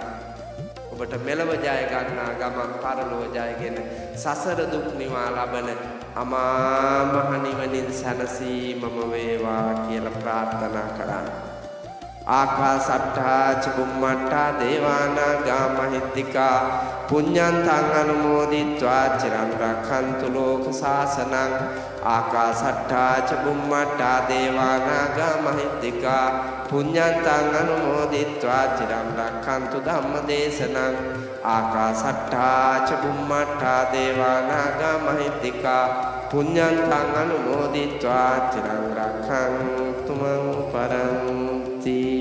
ඔබට මෙලව ජය ගන්නා ගමන් පරලොව ජයගෙන සසර දුක් නිවා ලබන අමා මහ නිවනින් සැනසීමම වේවා කියලා ප්‍රාර්ථනා කරා. ආකාසට්ඨා චුම්මට්ඨා දේවානාගා මහිද්దికා පුඤ්ඤන්තං අනුමෝදිත්වා චිරන් රක්ඛන්තු ලෝක සාසනං ආකාසට්ඨා චුම්මට්ඨා දේවානාගා මහිද්దికා පුඤ්ඤන්තං අනුමෝදිත්වා චිරන් රක්ඛන්තු ධම්මදේශනං ආකාසට්ඨා චුම්මට්ඨා දේවානාගා මහිද්దికා පුඤ්ඤන්තං අනුමෝදිත්වා චිරන් රක්ඛන්තු මං පරන්ති